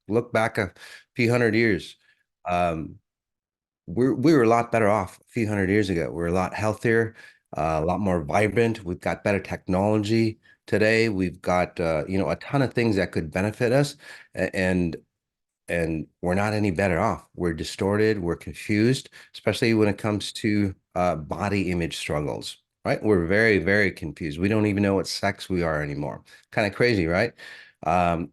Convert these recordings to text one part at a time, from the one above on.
look back a few hundred years. Um, we were a lot better off a few hundred years ago. We're a lot healthier, a lot more vibrant. We've got better technology today. We've got a ton of things that could benefit us, and we're not any better off. We're distorted, we're confused, especially when it comes to body image struggles, right? We're very, very confused. We don't even know what sex we are anymore. Kind of crazy, right? And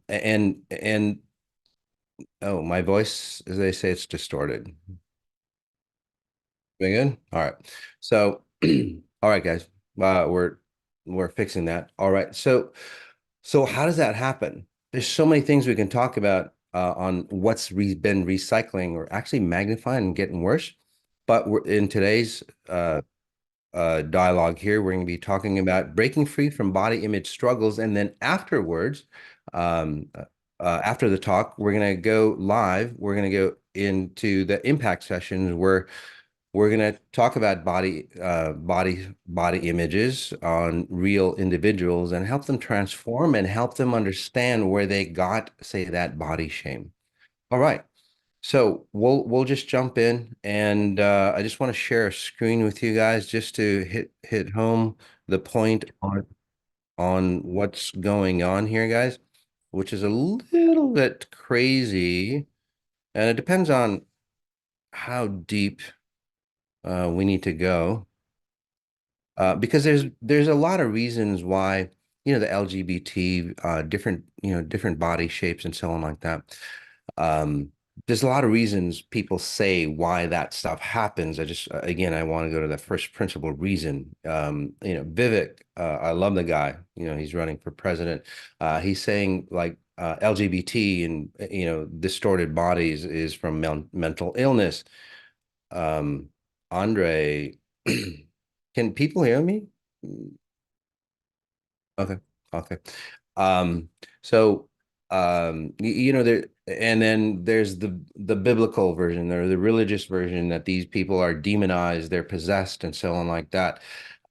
oh, my voice, as they say, it's distorted. Doing good? All right. So, all right, guys. We're fixing that. All right. So how does that happen? There's so many things we can talk about on what's been recycling or actually magnifying and getting worse. But we're in today's dialogue here, we're going to be talking about breaking free from body image struggles, and then afterwards, um, after the talk, we're going to go live. We're going to go into the impact sessions where we're going to talk about body images on real individuals and help them transform and help them understand where they got, say, that body shame. All right. So we'll just jump in, and I just want to share a screen with you guys just to hit home the point on what's going on here, guys, which is a little bit crazy, and it depends on how deep we need to go. Because there's a lot of reasons why, the LGBT, different body shapes and so on like that. Um, there's a lot of reasons people say why that stuff happens. Again, I want to go to the first principle reason. Vivek, I love the guy. He's running for president. He's saying like LGBT and distorted bodies is from mental illness. Um, Andre, can people hear me? Okay. Okay. Um, so there, and then there's the biblical version or the religious version that these people are demonized, they're possessed and so on like that.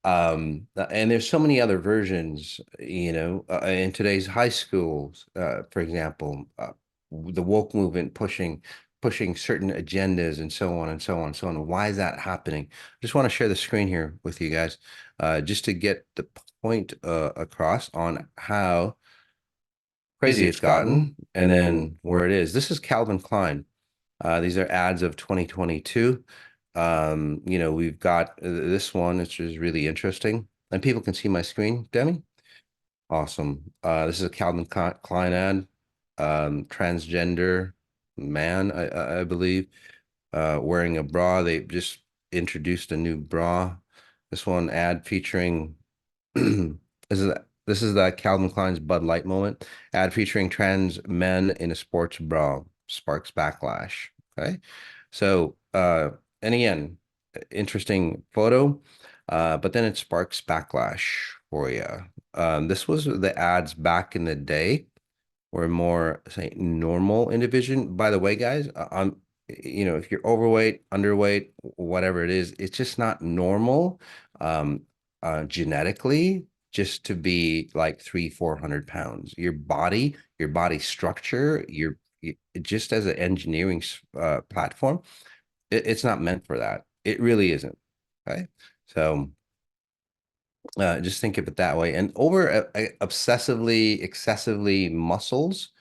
And there's so many other versions, in today's high schools, for example, the woke movement pushing certain agendas and so on and so on and so on. Why is that happening? I just want to share the screen here with you guys, just to get the point across on how crazy it's gotten and then where it is. This is Calvin Klein. These are ads of 2022. We've got this one, which is really interesting. And people can see my screen, Demi. Awesome. This is a Calvin Klein ad. Transgender man, I believe, wearing a bra. They just introduced a new bra. This one ad featuring this is this is the Calvin Klein's Bud Light moment. Ad featuring trans men in a sports bra sparks backlash. Okay. So and again, interesting photo. But then it sparks backlash for you. This was the ads back in the day were more, say, normal individual. By the way, guys, if you're overweight, underweight, whatever it is, it's just not normal, um, genetically, just to be like 400 pounds. Your body structure, just as an engineering platform, it's not meant for that. It really isn't. Okay. So just think of it that way. And over obsessively, excessively muscles,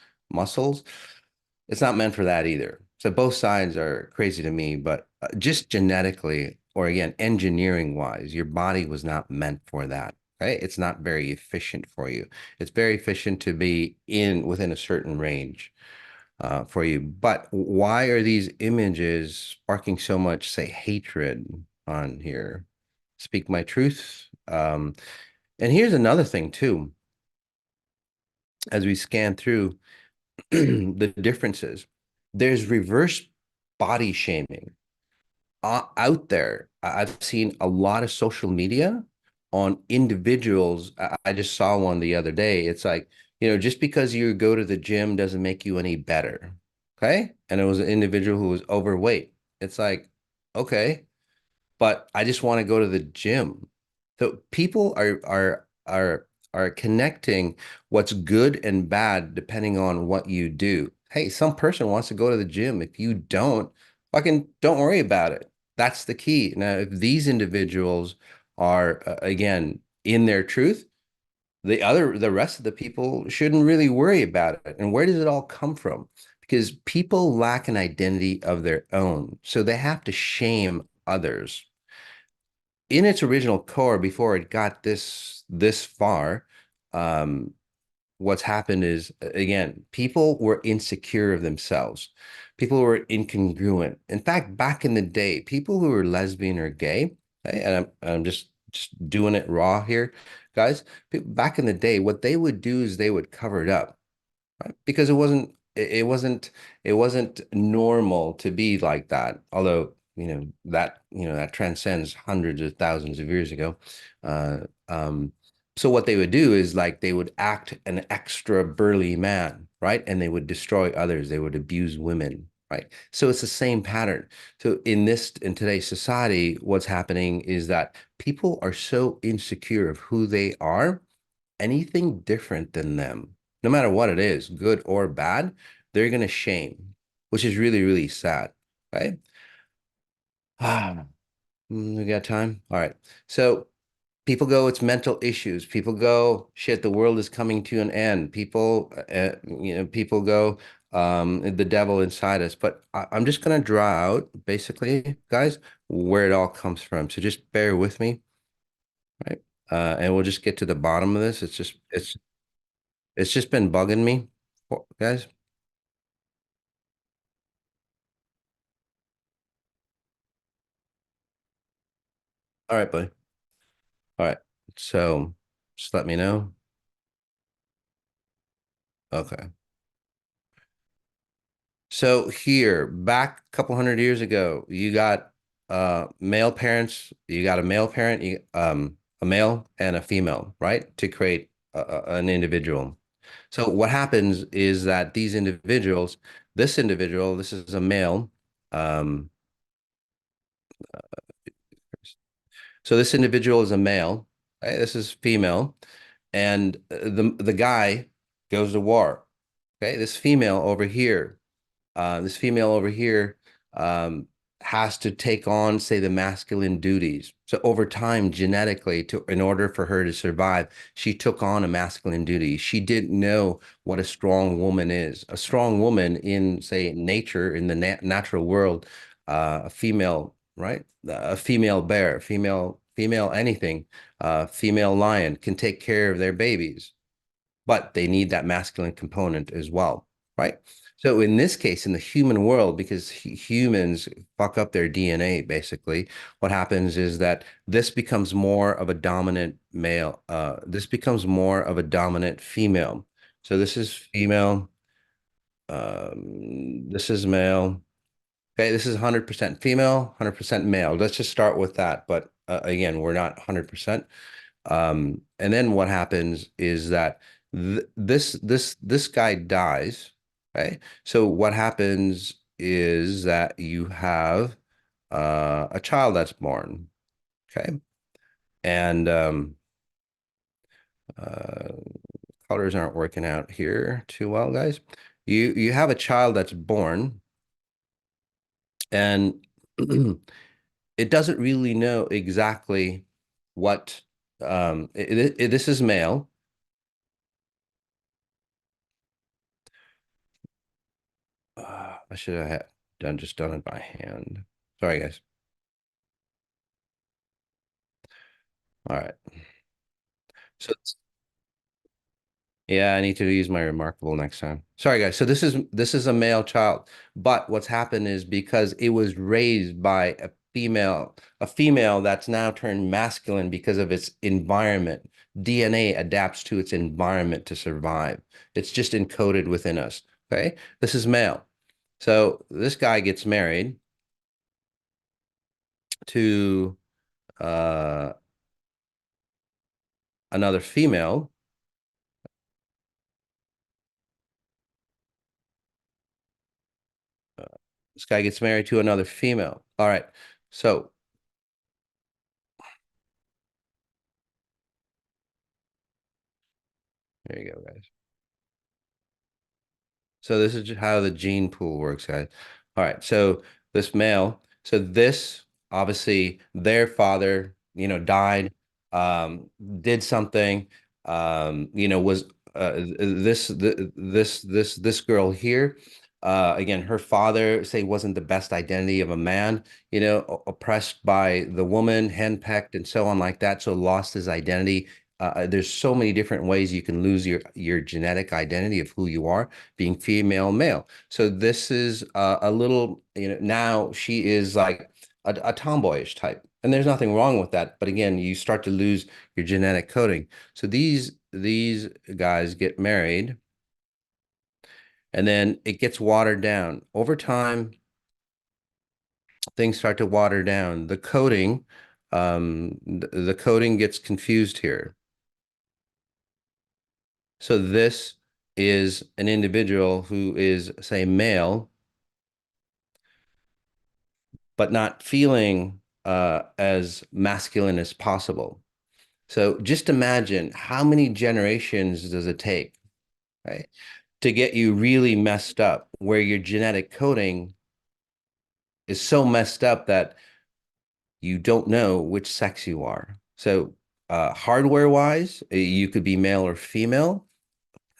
it's not meant for that either. So both sides are crazy to me, but just genetically, or again, engineering wise, your body was not meant for that. Right? It's not very efficient for you. It's very efficient to be within a certain range for you. But why are these images sparking so much, say, hatred on here? Speak my truth. And here's another thing too, as we scan through the differences, there's reverse body shaming out there. I've seen a lot of social media on individuals. I just saw one the other day. It's like, just because you go to the gym doesn't make you any better. Okay. And it was an individual who was overweight. It's like, okay, but I just want to go to the gym. So people are connecting what's good and bad depending on what you do. hey, some person wants to go to the gym. If you don't, fucking don't worry about it. That's the key. Now, if these individuals are again in their truth, the rest of the people shouldn't really worry about it. And where does it all come from? Because people lack an identity of their own, so they have to shame others. In its original core, before it got this far, um, what's happened is again, people were insecure of themselves. People were incongruent. In fact, back in the day, people who were lesbian or gay, okay, and I'm just doing it raw here, guys. Back in the day, what they would do is they would cover it up, right? Because it wasn't normal to be like that. Although, that transcends hundreds of thousands of years ago. Uh, um, so what they would do is like they would act an extra burly man, right? And they would destroy others. They would abuse women, right? So it's the same pattern. So in today's society, what's happening is that people are so insecure of who they are, anything different than them, no matter what it is, good or bad, they're gonna shame, which is really, really sad, right? Ah, we got time? All right. So people go, it's mental issues. People go, shit, the world is coming to an end. People go, the devil inside us. But I'm just gonna draw out, basically, guys, where it all comes from. So just bear with me, right? And we'll just get to the bottom of this. It's just been bugging me, guys. All right, buddy. All right. So just let me know. Okay. So here, back a couple hundred years ago, you got male parents, you got a male parent, a male and a female, right? To create an individual. So what happens is that these individuals, this is a male. Um, so this individual is a male, right? This is female. And the guy goes to war. Okay, this female over here um, has to take on, say, the masculine duties. So over time, genetically, in order for her to survive, she took on a masculine duty. She didn't know what a strong woman is. A strong woman in, say, nature, in the natural world, a female, right? A female bear, female anything, female lion can take care of their babies, but they need that masculine component as well, right? So in this case, in the human world, because humans fuck up their DNA, basically, what happens is that this becomes more of a dominant male. This becomes more of a dominant female. So this is female. This is male. Okay, this is 100% female, 100% male. Let's just start with that. But again, we're not 100%. And then what happens is that this guy dies, right? So what happens is that you have a child that's born, okay? And uh, colors aren't working out here too well, guys. You have a child that's born, and it doesn't really know exactly what this is male. I should have done it by hand. Sorry, guys. All right. So yeah, I need to use my remarkable next time. Sorry, guys. So this is a male child, but what's happened is because it was raised by a female that's now turned masculine because of its environment. DNA adapts to its environment to survive. It's just encoded within us. Okay. This is male. So this guy gets married to uh another female. This guy gets married to another female. All right. So there you go, guys. So this is just how the gene pool works, guys. All right. So this male, so this obviously their father, died, did something, was this girl here. Again, her father say wasn't the best identity of a man, oppressed by the woman, henpecked, and so on like that. So lost his identity. There's so many different ways you can lose your genetic identity of who you are, being female, male. So this is a little, now she is like a tomboyish type, and there's nothing wrong with that. But again, you start to lose your genetic coding. So these guys get married, and then it gets watered down over time. Things start to water down. The coding gets confused here. So this is an individual who is, say, male, but not feeling as masculine as possible. So just imagine how many generations does it take, right, to get you really messed up, where your genetic coding is so messed up that you don't know which sex you are. So hardware wise, you could be male or female.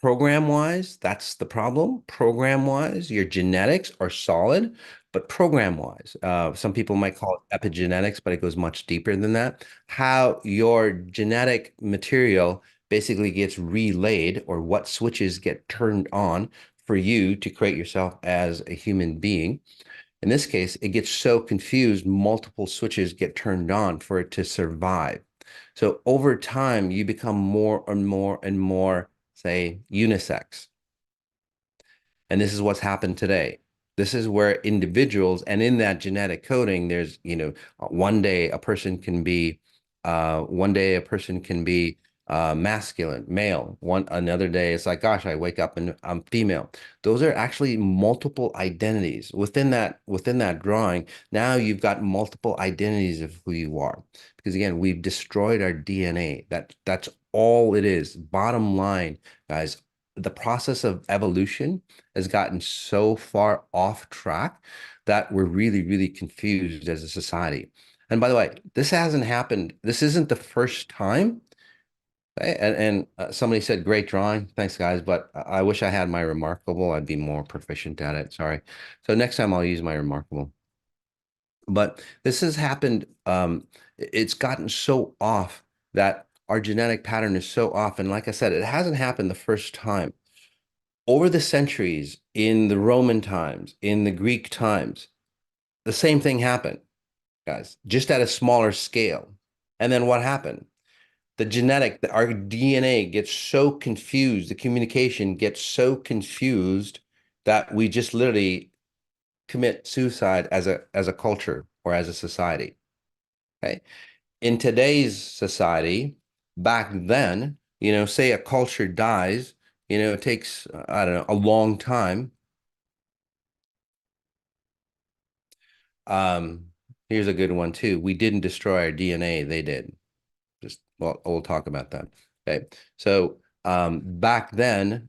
Program wise, that's the problem. Program wise, your genetics are solid, but program wise, some people might call it epigenetics, but it goes much deeper than that. How your genetic material basically gets relayed, or what switches get turned on for you to create yourself as a human being. In this case, it gets so confused, multiple switches get turned on for it to survive. So over time, you become more and more and more, say, unisex. And this is what's happened today. This is where individuals, and in that genetic coding, there's, one day a person can be masculine, male. Another day, it's like, gosh, I wake up and I'm female. Those are actually multiple identities within that drawing. Now you've got multiple identities of who you are, because again, we've destroyed our DNA. That's all it is. Bottom line, guys, the process of evolution has gotten so far off track that we're really, really confused as a society. And by the way, this hasn't happened. This isn't the first time. And somebody said, great drawing. Thanks, guys. But I wish I had my remarkable. I'd be more proficient at it. Sorry. So next time I'll use my remarkable. But this has happened. It's gotten so off that our genetic pattern is so off. And like I said, it hasn't happened the first time. Over the centuries, in the Roman times, in the Greek times, the same thing happened, guys, just at a smaller scale. And then what happened? Our DNA gets so confused, the communication gets so confused that we just literally commit suicide as a culture or as a society. Okay. In today's society, back then, say a culture dies, it takes, I don't know, a long time. Um, Here's a good one too. We didn't destroy our DNA, they did. Just, well, we'll talk about that. Okay. So back then,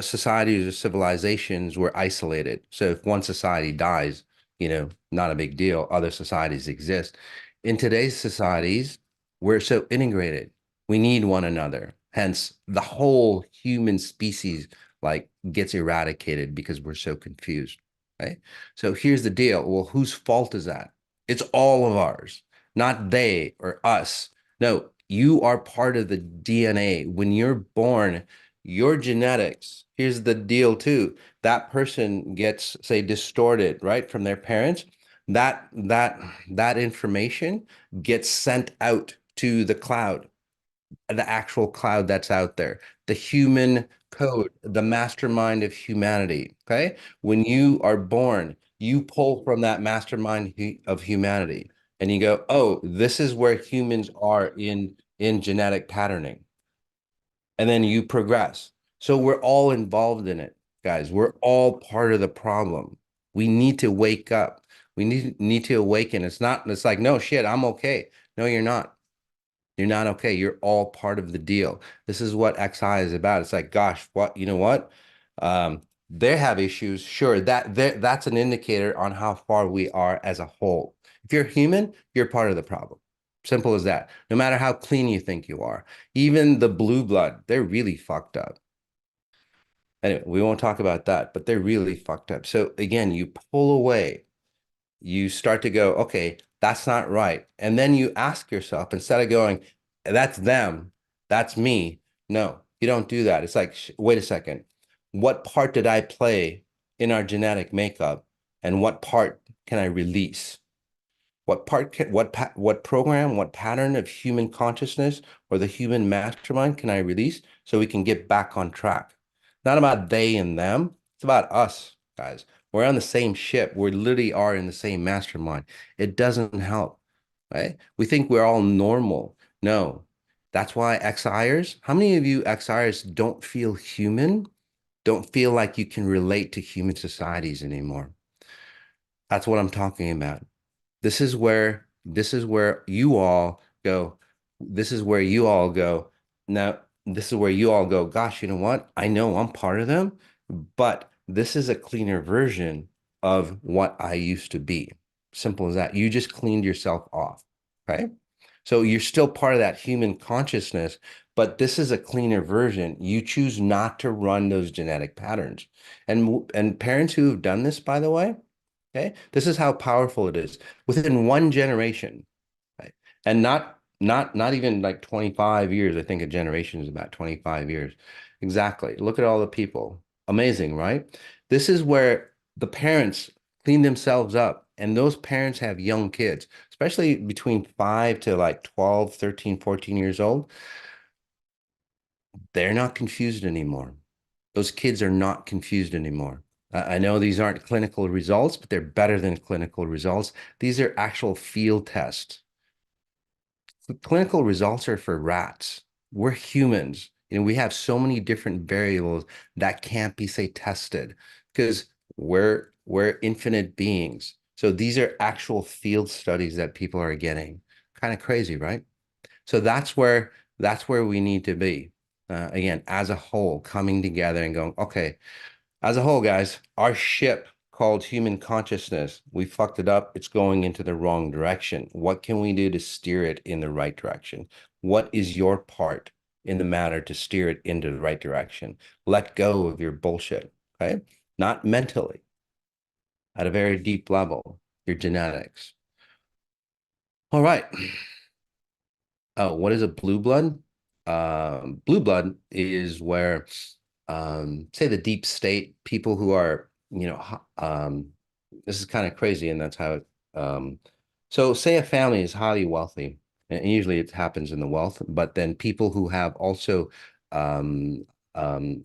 societies or civilizations were isolated. So if one society dies, not a big deal. Other societies exist. In today's societies, we're so integrated. We need one another. Hence, the whole human species like gets eradicated because we're so confused. Right. So here's the deal. Well, whose fault is that? It's all of ours, not they or us. No, you are part of the DNA. When you're born, your genetics, here's the deal too. That person gets, say, distorted, right, from their parents. That information gets sent out to the cloud, the actual cloud that's out there, the human code, the mastermind of humanity. Okay. When you are born, you pull from that mastermind of humanity and you go, oh, this is where humans are in genetic patterning. And then you progress. So we're all involved in it, guys. We're all part of the problem. We need to wake up. We need to awaken. It's like, no shit, I'm okay. No, you're not. You're not okay. You're all part of the deal. This is what XI is about. It's like, gosh, what, you know what? They have issues. Sure, that's an indicator on how far we are as a whole. If you're human, you're part of the problem. Simple as that. No matter how clean you think you are, even the blue blood, they're really fucked up. Anyway, we won't talk about that, but they're really fucked up. So again, you pull away, you start to go, okay, that's not right. And then you ask yourself, instead of going, that's them, that's me. No, you don't do that. It's like, wait a second. What part did I play in our genetic makeup? And what part can I release? What part can, what program, what pattern of human consciousness or the human mastermind can I release so we can get back on track? Not about they and them. It's about us, guys. We're on the same ship. We literally are in the same mastermind. It doesn't help, right? We think we're all normal. No, that's why XIers, how many of you XIers don't feel human, don't feel like you can relate to human societies anymore? That's what I'm talking about. This is where you all go. This is where you all go. Now, this is where you all go, gosh, you know what? I know I'm part of them, but this is a cleaner version of what I used to be. Simple as that. You just cleaned yourself off, right? So you're still part of that human consciousness, but this is a cleaner version. You choose not to run those genetic patterns. And parents who have done this, by the way, okay, this is how powerful it is within one generation, right? And not even like 25 years. I think a generation is about 25 years. Exactly. Look at all the people. Amazing, right? This is where the parents clean themselves up, and those parents have young kids, especially between 5 to like 12, 13, 14 years old. They're not confused anymore. Those kids are not confused anymore. I know these aren't clinical results, but they're better than clinical results. These are actual field tests. The clinical results are for rats. We're humans. We have so many different variables that can't be, say, tested because we're infinite beings. So these are actual field studies that people are getting. Kind of crazy, right? So that's where we need to be. Again, as a whole, coming together and going, okay, as a whole, guys, our ship called human consciousness, we fucked it up. It's going into the wrong direction. What can we do to steer it in the right direction? What is your part in the matter to steer it into the right direction? Let go of your bullshit, okay? Not mentally, at a very deep level, your genetics. All right. Oh, what is a blue blood? Blue blood is where, say, the deep state, people who are, this is kind of crazy, and that's how it, so say a family is highly wealthy, and usually it happens in the wealth, but then people who have also, um, um,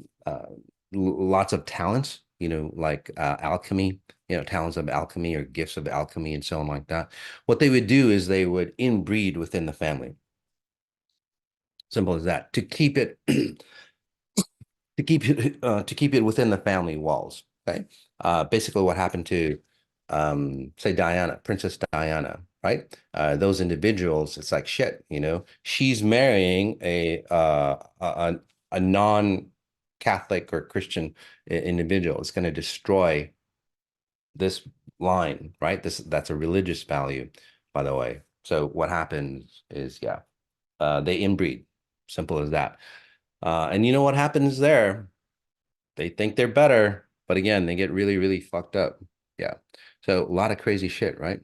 lots of talents, like alchemy, talents of alchemy or gifts of alchemy and so on like that. What they would do is they would inbreed within the family. Simple as that. To keep it within the family walls. Okay. Basically, what happened to, say, Diana, Princess Diana, right? Those individuals, it's like shit. She's marrying a non-Catholic or Christian individual. It's going to destroy this line, right? That's a religious value, by the way. So what happens is, yeah, they inbreed. Simple as that. And you know what happens there? They think they're better, but again, they get really, really fucked up. Yeah. So a lot of crazy shit, right?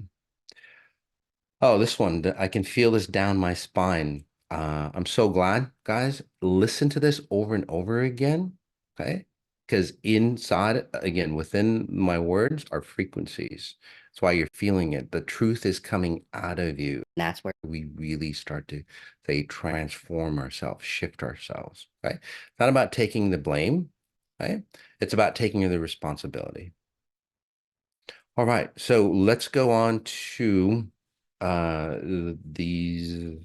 Oh, this one, I can feel this down my spine. I'm so glad, guys. Listen to this over and over again, okay? Because inside, again, within my words are frequencies. That's why you're feeling it. The truth is coming out of you. That's where we really start to, say, transform ourselves, shift ourselves, right? It's not about taking the blame, right? It's about taking the responsibility. All right, so let's go on to these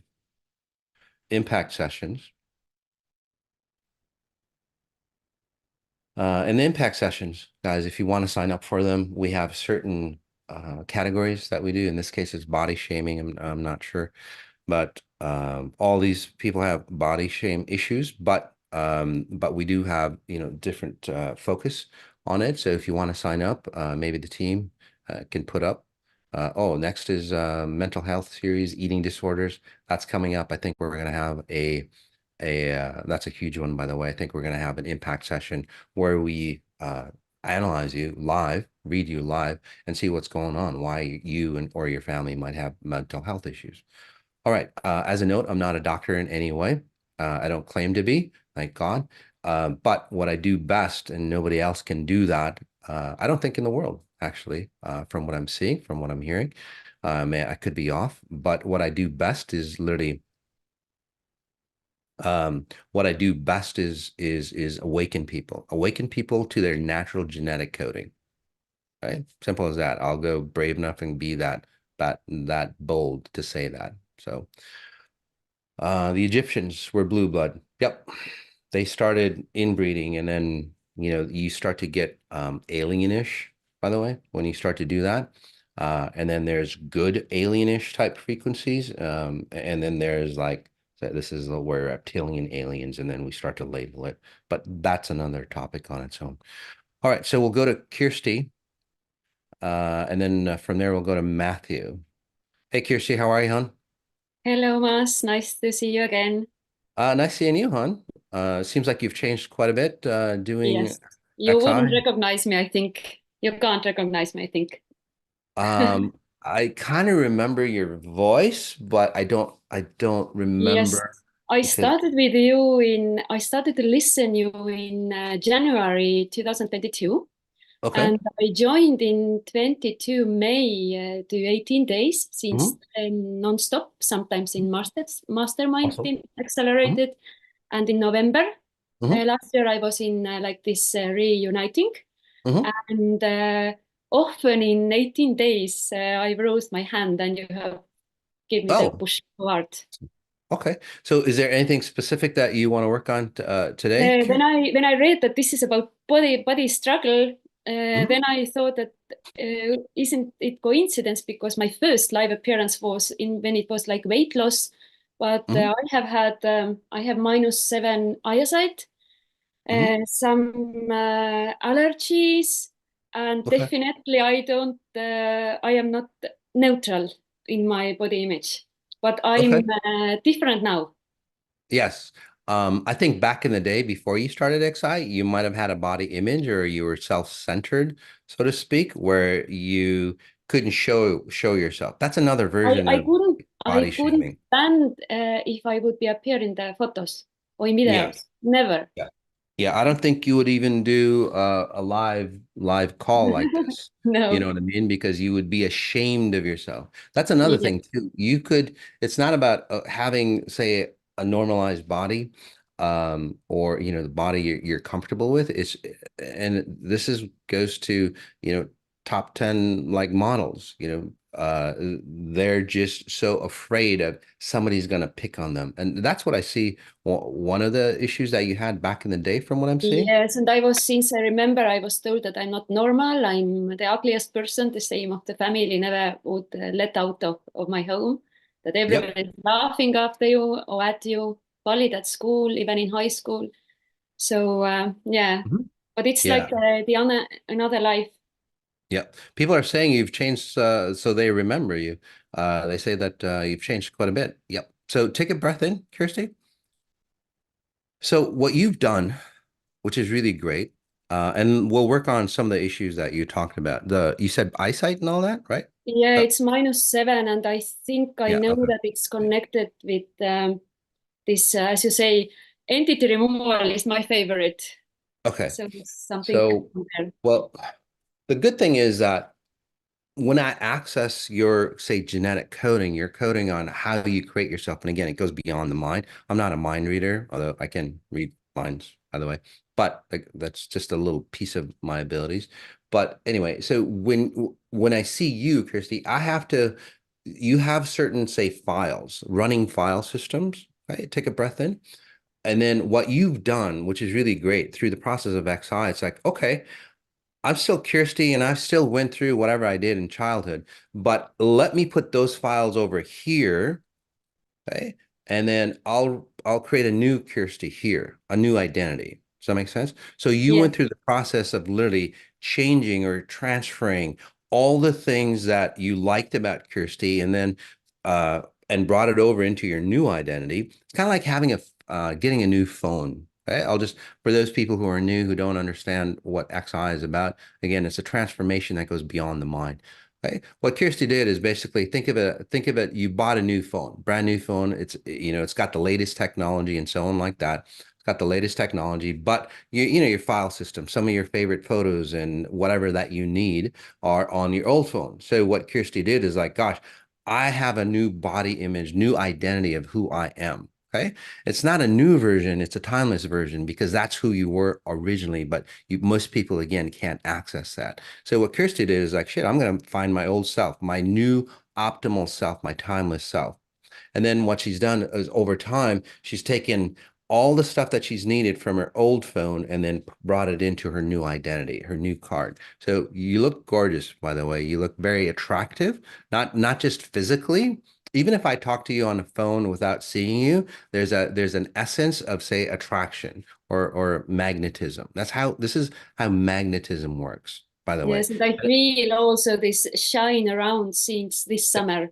impact sessions. And the impact sessions, guys, if you want to sign up for them, we have certain categories that we do. In this case, it's body shaming. I'm not sure, but all these people have body shame issues, but we do have different focus on it. So if you want to sign up, maybe the team can put up. Oh, next is mental health series, eating disorders. That's coming up. I think we're going to have a that's a huge one, by the way. I think we're going to have an impact session where we analyze you live, read you live, and see what's going on, why you and or your family might have mental health issues. All right. As a note, I'm not a doctor in any way. I don't claim to be, thank God. But what I do best, and nobody else can do that, I don't think in the world, actually, from what I'm seeing, from what I'm hearing. I could be off, but what I do best is literally, what I do best is awaken people to their natural genetic coding. Right? Simple as that. I'll go brave enough and be that bold to say that. So. The Egyptians were blue blood. Yep. They started inbreeding and then, you start to get alienish, by the way, when you start to do that. And then there's good alienish type frequencies. And then there's like, so this is where reptilian aliens, and then we start to label it. But that's another topic on its own. All right, so we'll go to Kirsty, and then from there we'll go to Matthew. Hey, Kirsty, how are you, hon? Hello, Mas. Nice to see you again. Nice seeing you, hon. Seems like you've changed quite a bit doing Yes, you wouldn't XI. recognize me, I think. You can't recognize me, I think. Um, I kind of remember your voice, but I don't Yes, remember because I started to listen you in January 2022, okay. and I joined in 22 May to 18 days since Hmm. non-stop, sometimes in mastermind Awesome. in Hmm. accelerated, and in November Hmm. last year I was in like this reuniting. Hmm. And often in 18 days, I raised my hand and you have given me the Oh, push forward. okay. So is there anything specific that you want to work on today, When Kieran? I read that this is about body struggle, Hmm. then I thought that isn't it coincidence because my first live appearance was in when it was like weight loss, but Hmm. I have -7 eyesight, Hmm. some allergies, and Okay. definitely I am not neutral in my body image, but I'm Okay. different now. Yes. I think back in the day before you started XI, you might have had a body image or you were self-centered, so to speak, where you couldn't show yourself. That's another version of body I couldn't shaming. stand if I would be appear in the photos or in videos. Yes. Never. Yeah. Yeah, I don't think you would even do a live call like this. You know No. what I mean? Because you would be ashamed of yourself. That's another Yeah. thing too. It's not about having, say, a normalized body, or the body you're comfortable with. And this is goes to, top 10 like models, they're just so afraid of somebody's gonna pick on them. And that's what I see one of the issues that you had back in the day from what I'm seeing. Yes, and since I remember, I was told that I'm not normal. I'm the ugliest person. The same of the family never would let out of my home. That Yep. everybody is laughing after you or at you, bullied at school, even in high school. So yeah, Mhm. but it's like Yeah. another life. Yep. People are saying you've changed, so they remember you. They say that you've changed quite a bit. Yep. So take a breath in, Kirsty. So what you've done, which is really great, and we'll work on some of the issues that you talked about. You said eyesight and all that, right? Yeah, Uh, it's -7, and I think I yeah. know Okay. that it's connected with this, as you say, entity removal is my favorite. Okay. So it's something So, there. well, the good thing is that when I access your, say, genetic coding, you're coding on how you create yourself. And again, it goes beyond the mind. I'm not a mind reader, although I can read minds, by the way. But like, that's just a little piece of my abilities. But anyway, so when I see you, Kirsty, you have certain, say, files, running file systems, right? Take a breath in. And then what you've done, which is really great through the process of XI, it's like, okay, I'm still Kirsty and I still went through whatever I did in childhood, but let me put those files over here, okay? And then I'll create a new Kirsty here, a new identity. Does that make sense? So you Yeah. went through the process of literally changing or transferring all the things that you liked about Kirsty, and then uh, and brought it over into your new identity. It's kind of like having a getting a new phone. Okay? I'll just for those people who are new who don't understand what XI is about. Again, it's a transformation that goes beyond the mind. Okay. What Kirsty did is basically think of it, you bought a new phone, brand new phone. It's got the latest technology and so on like that. It's got the latest technology, but your file system, some of your favorite photos and whatever that you need are on your old phone. So what Kirsty did is like, gosh, I have a new body image, new identity of who I am. Okay. It's not a new version, it's a timeless version because that's who you were originally, but most people again can't access that. So what Kirsty did is like, shit, I'm gonna find my old self, my new optimal self, my timeless self. And then what she's done is over time, she's taken all the stuff that she's needed from her old phone and then brought it into her new identity, her new card. So you look gorgeous, by the way. You look very attractive, not just physically. Even if I talk to you on the phone without seeing you, there's an essence of, say, attraction or magnetism. This is how magnetism works, by the way. Yes, and I feel also this shine around since this summer.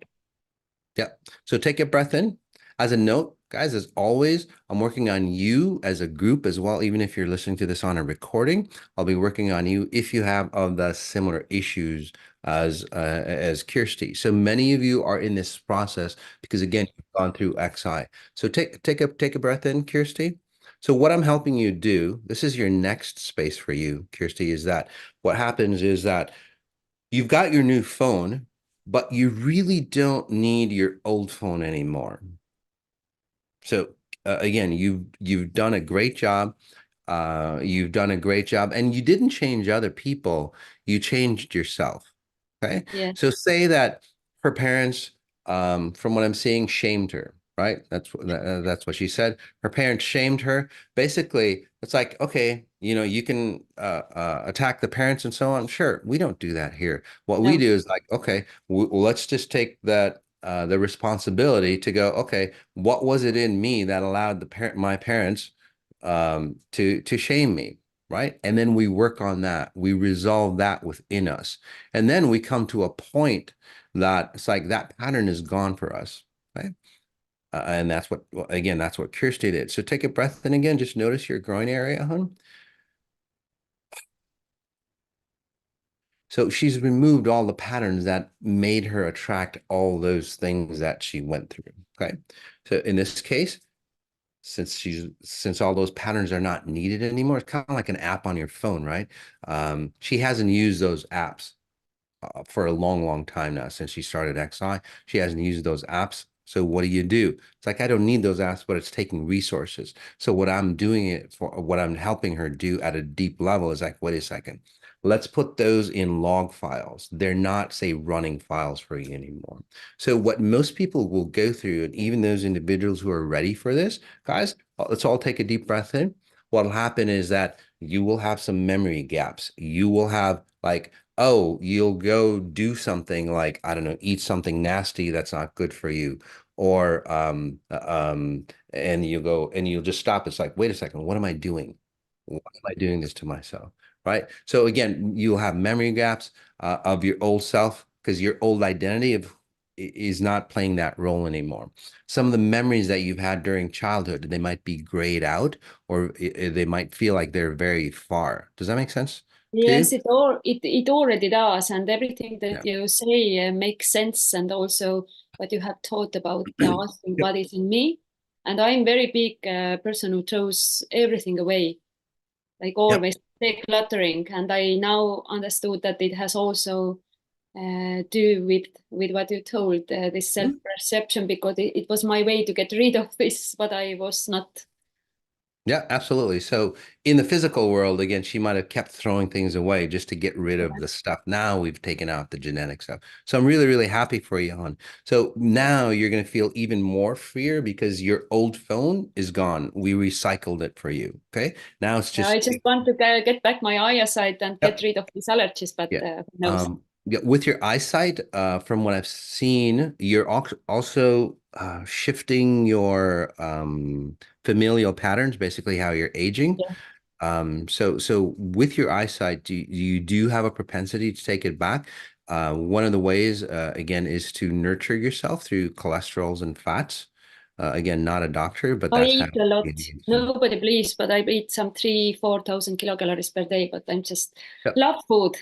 Yeah. So take a breath in. As a note, guys, as always, I'm working on you as a group as well. Even if you're listening to this on a recording, I'll be working on you if you have of the similar issues as Kirsty. So many of you are in this process because again, you've gone through XI. So take a breath in, Kirsty. So what I'm helping you do, this is your next space for you, Kirsty, is that what happens is that you've got your new phone, but you really don't need your old phone anymore. So again, you've done a great job. You've done a great job, and you didn't change other people. You changed yourself. Okay. Yeah. So say that her parents, from what I'm seeing, shamed her. Right. That's what she said. Her parents shamed her. Basically, it's like, okay, you can attack the parents and so on. Sure, we don't do that here. What we No. do is like, okay, let's just take that the responsibility to go, okay, what was it in me that allowed my parents to shame me, right? And then we work on that. We resolve that within us. And then we come to a point that it's like that pattern is gone for us, right? And that's what Kirsty did. So take a breath in again, just notice your groin area, hon. So she's removed all the patterns that made her attract all those things that she went through. Okay. So in this case, since all those patterns are not needed anymore, it's kind of like an app on your phone, right? She hasn't used those apps for a long, long time now since she started XI. She hasn't used those apps. So what do you do? It's like I don't need those apps, but it's taking resources. So what I'm doing it for, what I'm helping her do at a deep level is like, wait a second, let's put those in log files. They're not, say, running files for you anymore. So what most people will go through, and even those individuals who are ready for this, guys, let's all take a deep breath in. What'll happen is that you will have some memory gaps. You will have like, oh, you'll go do something like, I don't know, eat something nasty that's not good for you. Or and you go and you'll just stop. It's like, wait a second, what am I doing? Why am I doing this to myself? Right. So again, you'll have memory gaps of your old self because your old identity is not playing that role anymore. Some of the memories that you've had during childhood, they might be grayed out or they might feel like they're very far. Does that make sense to you? Yes, it already does, and everything that Yeah. you say makes sense, and also what you have taught about asking Yep. what is in me. And I'm very big person who throws everything away, like Yep. always decluttering. And I now understood that it has also do with what you told, this self-perception, because it was my way to get rid of this, but I was not. Yeah, absolutely. So in the physical world, again, she might have kept throwing things away just to get rid of the stuff. Now we've taken out the genetic stuff. So I'm really, really happy for you, hon. So now you're going to feel even more freer because your old phone is gone. We recycled it for you. Okay. Now it's I just, just want to get back my eyesight and get yep. rid of these allergies, but Yeah. who knows? Yeah, with your eyesight, from what I've seen, you're also shifting your familial patterns, basically how you're aging. Yeah. So with your eyesight, you do have a propensity to take it back. One of the ways, again, is to nurture yourself through cholesterols and fats. Again, not a doctor, but I that's how eat a lot. you need to. Nobody please, but I eat some 4,000 kilocalories per day, but I'm just Yep. love food.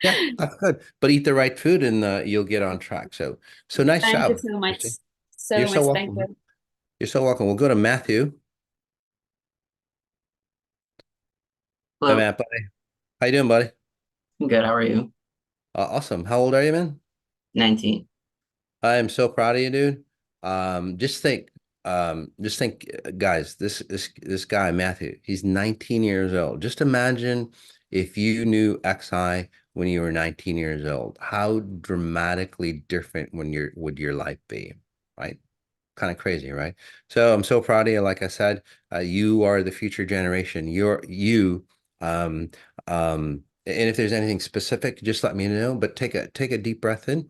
Yeah, that's good. But eat the right food and you'll get on track. So nice Thank you job, so much. Kirsty. You're So so much. Thank welcome. you. You're so welcome. We'll go to Matthew. Hey, Hello, Matt, buddy. How you doing, buddy? I'm good. How are you? Awesome. How old are you, man? 19. I am so proud of you, dude. Just think, guys, this guy, Matthew, he's 19 years old. Just imagine if you knew XI when you were 19 years old. How dramatically different would your life be, right? Kind of crazy, right? So I'm so proud of you. Like I said, you are the future generation. Um, and if there's anything specific, just let me know. But take a deep breath in.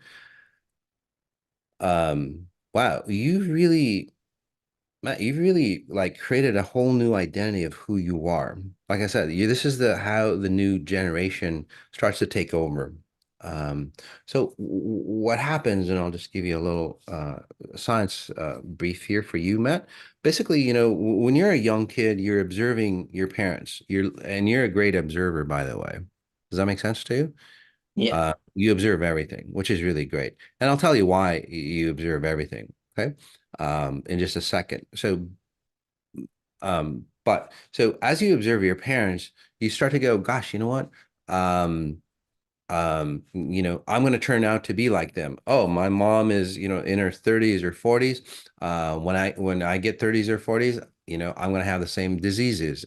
Wow, Matt, you've really like created a whole new identity of who you are. Like I said, this is the how the new generation starts to take over. Um, so what happens, and I'll just give you a little science brief here for you, Matt. Basically, when you're a young kid, you're observing your parents. You're a great observer, by the way. Does that make sense to you? Yeah. You observe everything, which is really great. And I'll tell you why you observe everything, okay? In just a second. But as you observe your parents, you start to go, gosh, you know what? Um, I'm going to turn out to be like them. Oh, my mom is, in her 30s or 40s. When I get 30s or 40s, I'm going to have the same diseases.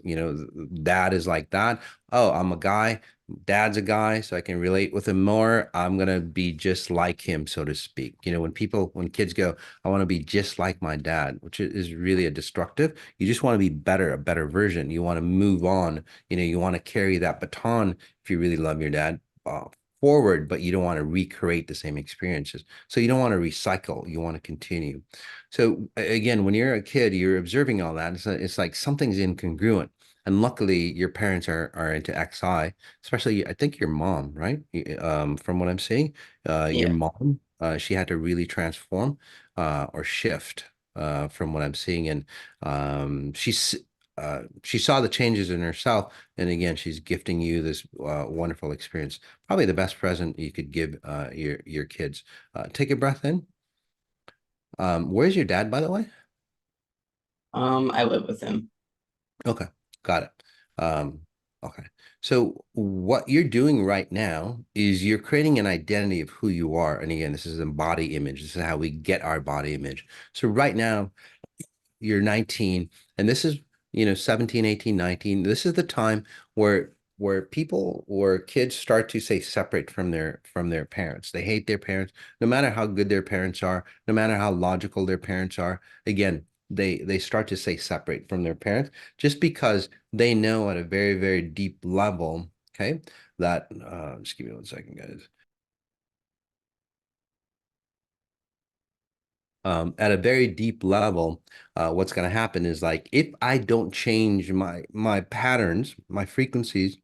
Dad is like that. Oh, I'm a guy. Dad's a guy, so I can relate with him more. I'm going to be just like him, so to speak. When kids go, I want to be just like my dad, which is really a destructive. You just want to be better, a better version. You want to move on. You want to carry that baton if you really love your dad uh, forward, but you don't want to recreate the same experiences. So you don't want to recycle. You want to continue. So again, when you're a kid, you're observing all that. It's like something's incongruent. And luckily, your parents are into XI, especially I think your mom, right? From what I'm seeing, your Yeah. mom, she had to really transform or shift from what I'm seeing, and she saw the changes in herself, and again, she's gifting you this wonderful experience. Probably the best present you could give your kids. Take a breath in. Where's your dad, by the way? I live with him. Okay, got it. Um, okay. So what you're doing right now is you're creating an identity of who you are. And again, this is a body image. This is how we get our body image. So right now, you're 19 and this is 17, 18, 19. This is the time where kids start to say separate from their parents. They hate their parents no matter how good their parents are, no matter how logical their parents are. Again, they start to say separate from their parents just because they know at a very, very deep level, okay, that just give me 1 second, guys. At a very deep level, what's going to happen is like if I don't change my patterns, my frequencies,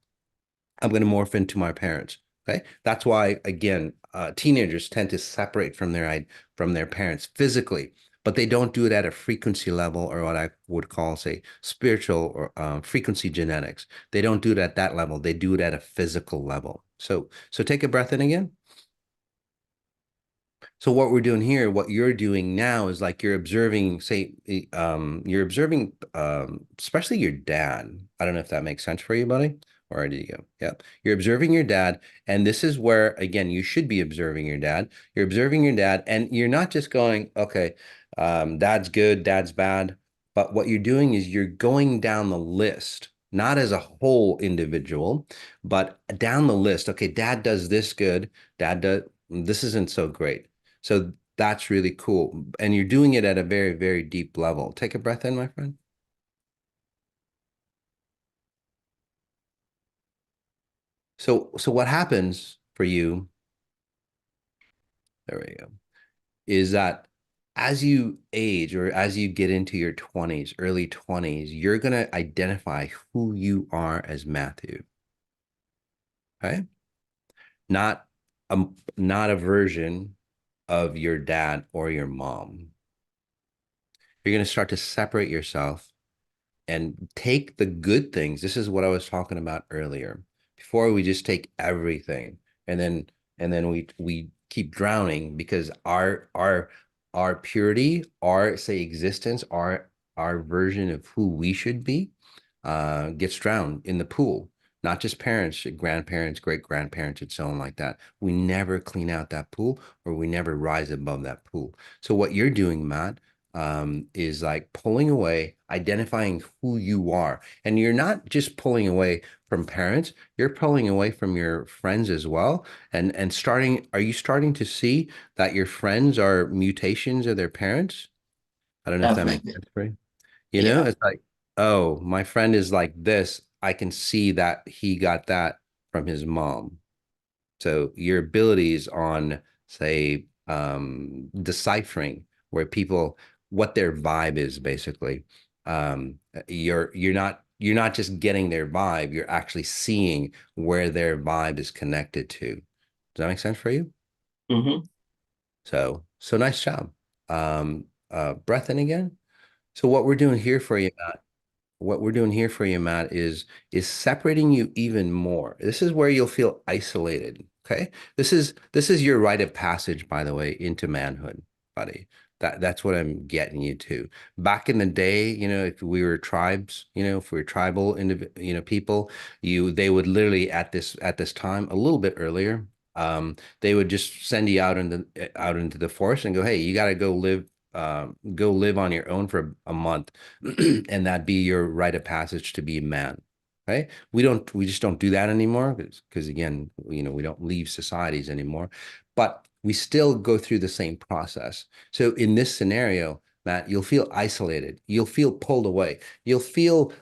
I'm going to morph into my parents. Okay, that's why again, teenagers tend to separate from their parents physically, but they don't do it at a frequency level or what I would call, say, spiritual or frequency genetics. They don't do it at that level. They do it at a physical level. So take a breath in again. So what we're doing here, what you're doing now is like you're observing, say, you're observing, especially your dad. I don't know if that makes sense for you, buddy. Or did you go? Yeah. You're observing your dad. And this is where, again, you should be observing your dad. You're observing your dad, and you're not just going, okay, dad's good, dad's bad. But what you're doing is you're going down the list, not as a whole individual, but down the list. Okay, dad does this good, dad does this isn't so great. So that's really cool. And you're doing it at a very, very deep level. Take a breath in, my friend. So what happens for you, there we go, is that as you age or as you get into your 20s, early 20s, you're going to identify who you are as Matthew. Okay? Not not a version of your dad or your mom. You're going to start to separate yourself and take the good things. This is what I was talking about earlier. Before we just take everything and then we keep drowning because our purity, our say existence, our version of who we should be gets drowned in the pool. Not just parents, grandparents, great grandparents, and so on like that. We never clean out that pool or we never rise above that pool. So what you're doing, Matt, is like pulling away, identifying who you are. And you're not just pulling away from parents, you're pulling away from your friends as well. And are you starting to see that your friends are mutations of their parents? I don't know if that makes Definitely. sense for you. Yeah. It's like, oh, my friend is like this. I can see that he got that from his mom. So your abilities on, say, deciphering where people what their vibe is basically. You're not just getting their vibe, you're actually seeing where their vibe is connected to. Does that make sense for you? Hmm. So nice job. Breath in again. So what we're doing here for you, Matt, is separating you even more. This is where you'll feel isolated. Okay. This is your rite of passage, by the way, into manhood, buddy. That's what I'm getting you to. Back in the day, if we were tribes, if we were tribal, people, they would literally at this time, a little bit earlier, they would just send you out into the forest and go, hey, you got to go live on your own for a month and that be your rite of passage to be a man. Right? We just don't do that anymore because again, we don't leave societies anymore, but we still go through the same process. So in this scenario, Matt, you'll feel isolated. You'll feel pulled away. You'll feel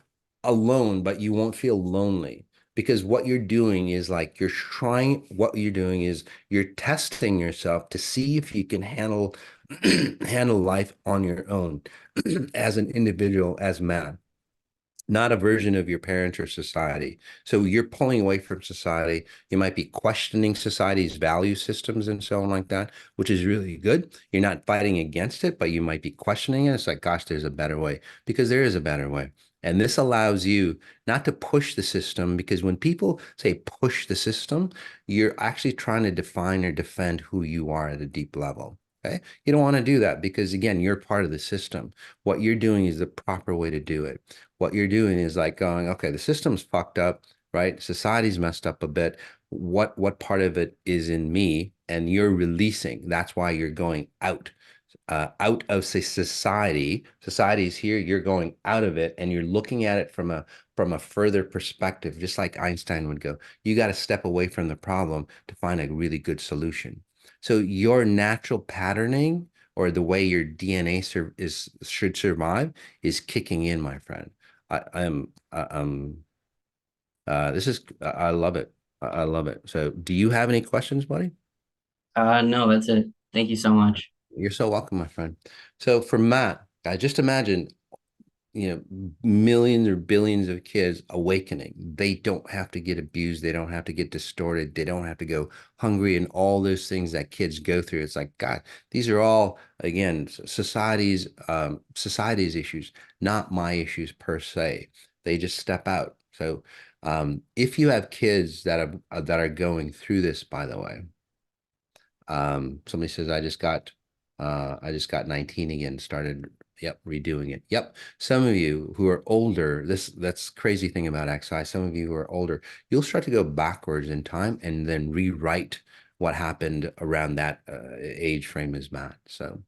alone, but you won't feel lonely because what you're doing is you're testing yourself to see if you can handle life on your own as an individual, as man, not a version of your parents or society. So you're pulling away from society. You might be questioning society's value systems and so on like that, which is really good. You're not fighting against it, but you might be questioning it. It's like, gosh, there's a better way, because there is a better way. And this allows you not to push the system, because when people say push the system, you're actually trying to define or defend who you are at a deep level. Okay. You don't want to do that because, again, you're part of the system. What you're doing is the proper way to do it. What you're doing is like going, okay, the system's fucked up, right? Society's messed up a bit. What part of it is in me? And you're releasing. That's why you're going out of, say, society. Society's here. You're going out of it, and you're looking at it from a further perspective, just like Einstein would go. You got to step away from the problem to find a really good solution. So your natural patterning or the way your DNA should survive is kicking in, my friend. I love it. I love it. So do you have any questions, buddy? No, that's it. Thank you so much. You're so welcome, my friend. So for Matt, I just imagine, millions or billions of kids awakening. They don't have to get abused. They don't have to get distorted. They don't have to go hungry and all those things that kids go through. It's like, God, these are all, again, society's issues, not my issues per se. They just step out. So if you have kids that are going through this, by the way, somebody says, I just got 19 again, started, yep, redoing it. Yep. Some of you who are older, that's crazy thing about XI. Some of you who are older, you'll start to go backwards in time and then rewrite what happened around that age frame as Matt. So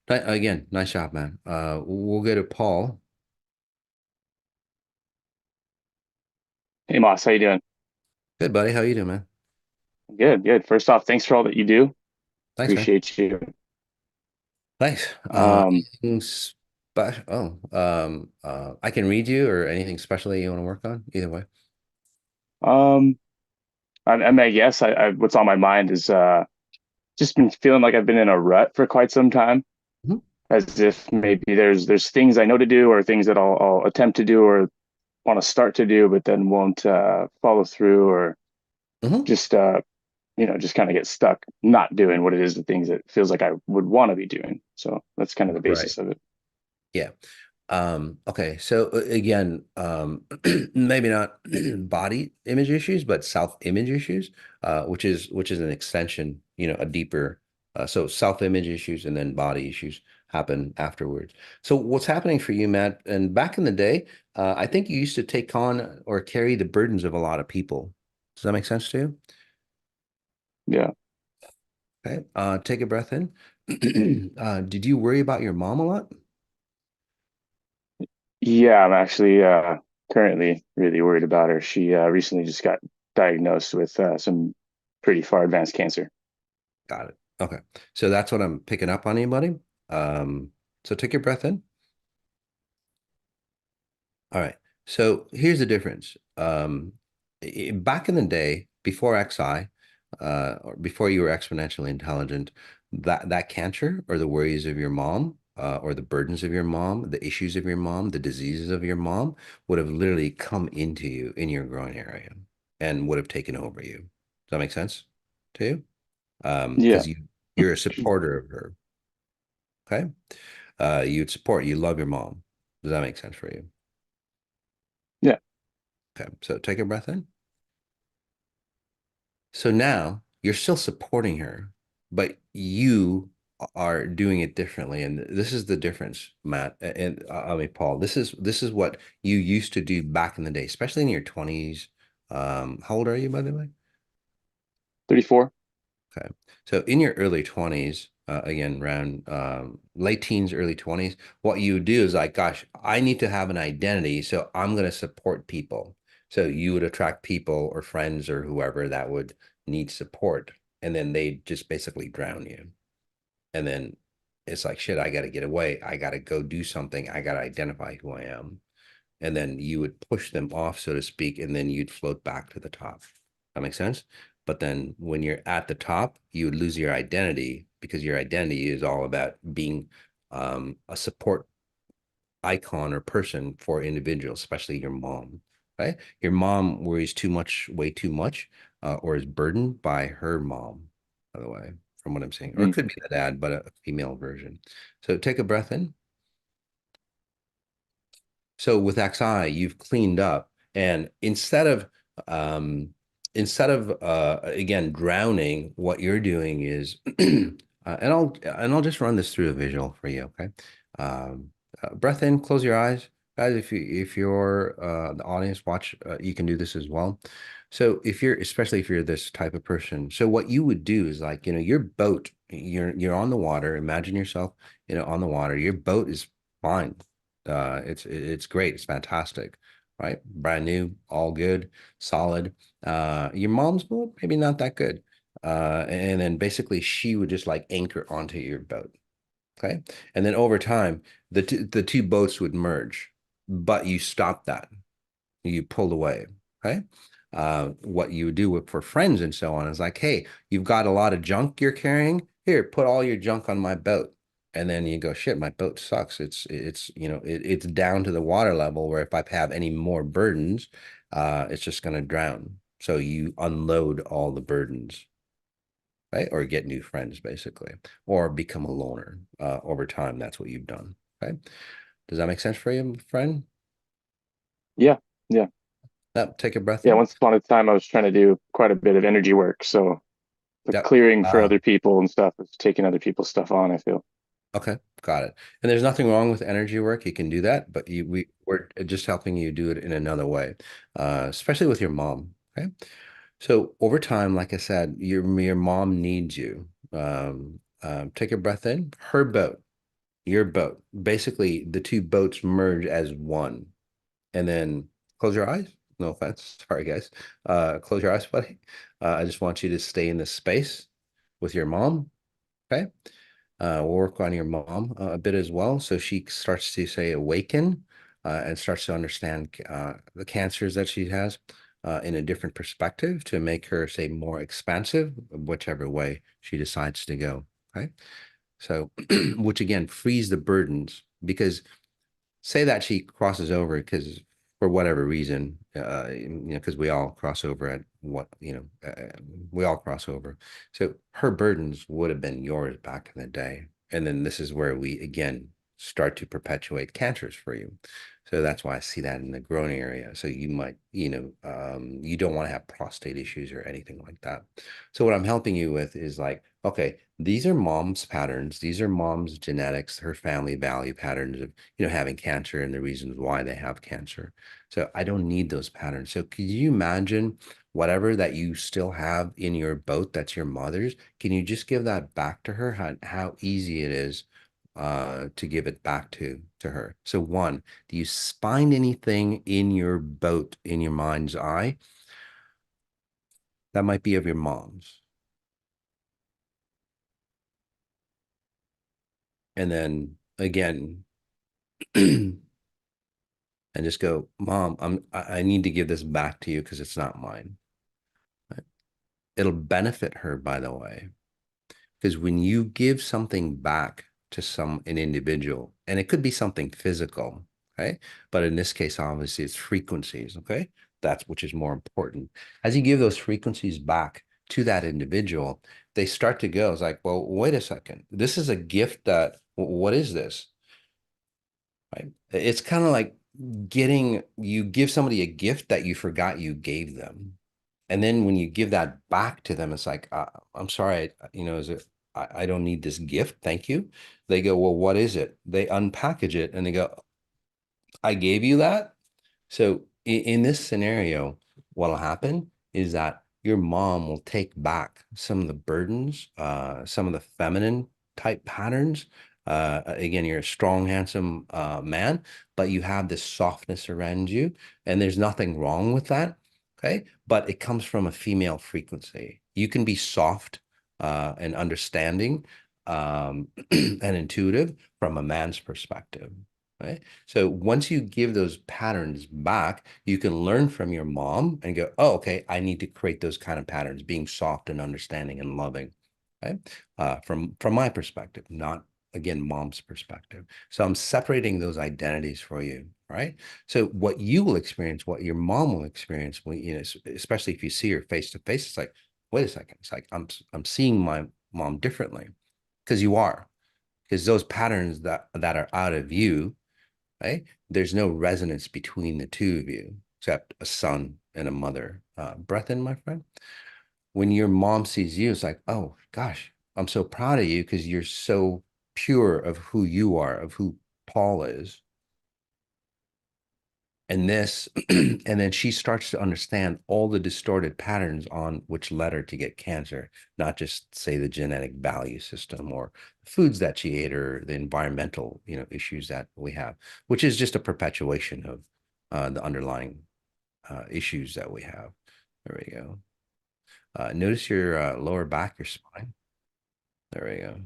again, nice job, man. We'll go to Paul. Hey Moss, how you doing? Good, buddy. How you doing, man? Good, good. First off, thanks for all that you do. Thanks, man. Appreciate you. Thanks. Um, Anything I can read you or anything special that you want to work on? Either way. um, I guess what's on my mind is just been feeling like I've been in a rut for quite some time. Mhm. as if maybe there's things I know to do or things that I'll attempt to do or want to start to do, but then won't follow through or Mhm. just just kind of get stuck not doing what it is, the things that feels like I would want to be doing. So that's kind of the Right. basis of it. Yeah. Okay. So again, maybe not body image issues, but self-image issues, which is an extension, a deeper, so self-image issues and then body issues happen afterwards. So what's happening for you, Matt? And back in the day, I think you used to take on or carry the burdens of a lot of people. Does that make sense to you? Yeah. Okay. Take a breath in. Did you worry about your mom a lot? Yeah, I'm actually currently really worried about her. She recently just got diagnosed with some pretty far advanced cancer. Got it. Okay. So that's what I'm picking up on you, buddy. So take your breath in. All right. So here's the difference. Back in the day, before XI, or before you were exponentially intelligent, that cancer or the worries of your mom, or the burdens of your mom, the issues of your mom, the diseases of your mom would have literally come into you in your groin area and would have taken over you. Does that make sense to you? Yeah. Because you're a supporter of her. Okay. You love your mom. Does that make sense for you? Yeah. Okay. So take a breath in. So now you're still supporting her, but you are doing it differently. And this is the difference, Matt. And I mean, Paul, this is what you used to do back in the day, especially in your 20s. How old are you, by the way? 34. Okay. So in your early 20s, again, around late teens, early 20s, what you do is like, gosh, I need to have an identity, so I'm going to support people. So you would attract people or friends or whoever that would need support, and then they just basically drown you. And then it's like, shit, I got to get away. I got to go do something. I got to identify who I am. And then you would push them off, so to speak, and then you'd float back to the top. That makes sense? But then when you're at the top, you would lose your identity because your identity is all about being a support icon or person for individuals, especially your mom, right? Your mom worries too much, way too much, or is burdened by her mom, by the way, from what I'm saying. Or it Mm. could be the dad, but a female version. So take a breath in. So with XI, you've cleaned up, and instead of again drowning, what you're doing is, and I'll just run this through a visual for you, okay? Breath in, close your eyes, guys. If you're the audience, watch. You can do this as well. So especially if you're this type of person, so what you would do is like your boat, you're on the water. Imagine yourself, on the water. Your boat is fine. It's great. It's fantastic, right? Brand new, all good, solid. Your mom's boat, maybe not that good. And then basically she would just like anchor onto your boat. Okay. And then over time, the two boats would merge, but you stopped that. You pulled away. Okay. What you would do for friends and so on is like, hey, you've got a lot of junk you're carrying. Here, put all your junk on my boat. And then you go, shit, my boat sucks. It's down to the water level where if I have any more burdens, it's just gonna drown. So you unload all the burdens, right? Or get new friends basically, or become a loner over time. That's what you've done. Okay. Does that make sense for you, friend? Yeah. Yeah. Take a breath Yeah. in. Once upon a time, I was trying to do quite a bit of energy work. So the Yep. clearing for other people and stuff is taking other people's stuff on, I feel. Okay, got it. And there's nothing wrong with energy work. You can do that, but we're just helping you do it in another way, especially with your mom. Okay. So over time, like I said, your mom needs you. Take a breath in. Her boat, your boat. Basically, the two boats merge as one. And then close your eyes. No offense. Sorry, guys. Close your eyes, buddy. I just want you to stay in this space with your mom. Okay. We'll work on your mom a bit as well. So she starts to say awaken and starts to understand the cancers that she has in a different perspective to make her say more expansive, whichever way she decides to go. Okay. So, which again frees the burdens, because say that she crosses over because for whatever reason, because we all cross over at we all cross over. So her burdens would have been yours back in the day. And then this is where we again start to perpetuate cancers for you. So that's why I see that in the groin area. So you might, you don't want to have prostate issues or anything like that. So what I'm helping you with is like, okay, these are mom's patterns. These are mom's genetics, her family value patterns of, having cancer and the reasons why they have cancer. So I don't need those patterns. So could you imagine whatever that you still have in your boat that's your mother's? Can you just give that back to her? How easy it is to give it back to her. So one, do you find anything in your boat in your mind's eye that might be of your mom's? And then again, and just go, Mom, I need to give this back to you because it's not mine. Right? It'll benefit her, by the way, because when you give something back to an individual, and it could be something physical, okay? But in this case, obviously, it's frequencies, okay? That's which is more important. As you give those frequencies back to that individual, they start to go, it's like, well, wait a second. This is a gift that, what is this? Right? It's kind of like you give somebody a gift that you forgot you gave them. And then when you give that back to them, it's like, I'm sorry, is it, I don't need this gift. Thank you. They go, well, what is it? They unpackage it and they go, I gave you that. So in this scenario, what'll happen is that your mom will take back some of the burdens, some of the feminine type patterns. Again, you're a strong, handsome man, but you have this softness around you, and there's nothing wrong with that. Okay, but it comes from a female frequency. You can be soft and understanding and intuitive from a man's perspective. Right. So once you give those patterns back, you can learn from your mom and go, oh, okay, I need to create those kind of patterns, being soft and understanding and loving. Right. From my perspective, not again, mom's perspective. So I'm separating those identities for you. Right. So what you will experience, what your mom will experience, when, especially if you see her face to face, it's like, wait a second. It's like, I'm seeing my mom differently, because you are, because those patterns that are out of you, right? There's no resonance between the two of you, except a son and a mother. Breath in, my friend. When your mom sees you, it's like, oh gosh, I'm so proud of you because you're so pure of who you are, of who Paul is. And this, and then she starts to understand all the distorted patterns on which led her to get cancer, not just say the genetic value system or foods that she ate or the environmental, issues that we have, which is just a perpetuation of the underlying issues that we have. There we go. Notice your lower back, your spine. There we go.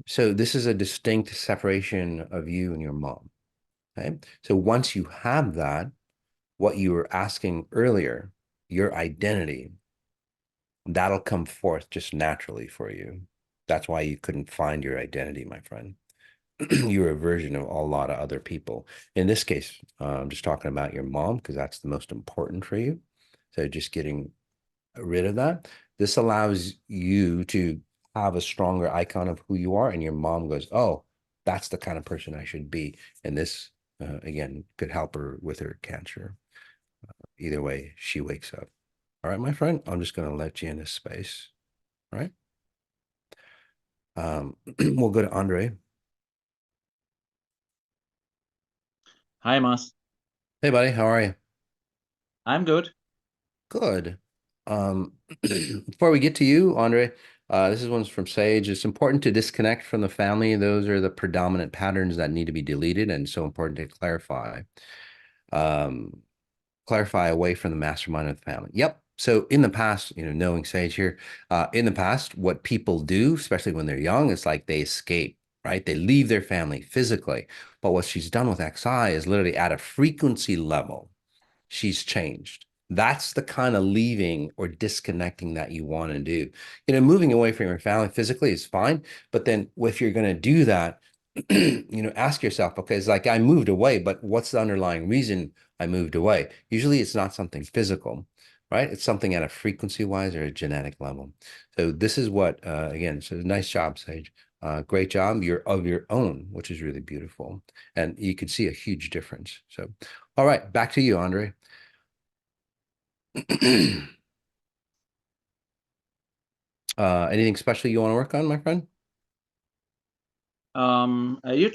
So this is a distinct separation of you and your mom. Okay. So once you have that, what you were asking earlier, your identity, that'll come forth just naturally for you. That's why you couldn't find your identity, my friend. You're a version of a lot of other people. In this case, I'm just talking about your mom because that's the most important for you. So just getting rid of that. This allows you to have a stronger icon of who you are, and your mom goes, oh, that's the kind of person I should be. And this, again, could help her with her cancer. Either way, she wakes up. All right, my friend, I'm just going to let you in this space. All right. We'll go to Andre. Hi, Mas. Hey, buddy, how are you? I'm good. Good. Before we get to you, Andre, this is one's from Sage. It's important to disconnect from the family. Those are the predominant patterns that need to be deleted, and so important to clarify. Clarify away from the mastermind of the family. Yep. So in the past, knowing Sage here, in the past, what people do, especially when they're young, it's like they escape, right? They leave their family physically. But what she's done with XI is literally at a frequency level, she's changed. That's the kind of leaving or disconnecting that you want to do. You know, moving away from your family physically is fine, but then if you're going to do that, you know, ask yourself, okay, it's like I moved away, but what's the underlying reason I moved away? Usually it's not something physical, right? It's something at a frequency wise or a genetic level. So this is what, again, so nice job, Sage. Great job. You're of your own, which is really beautiful. And you could see a huge difference. So, all right, back to you, Andre. Anything special you want to work on, my friend? You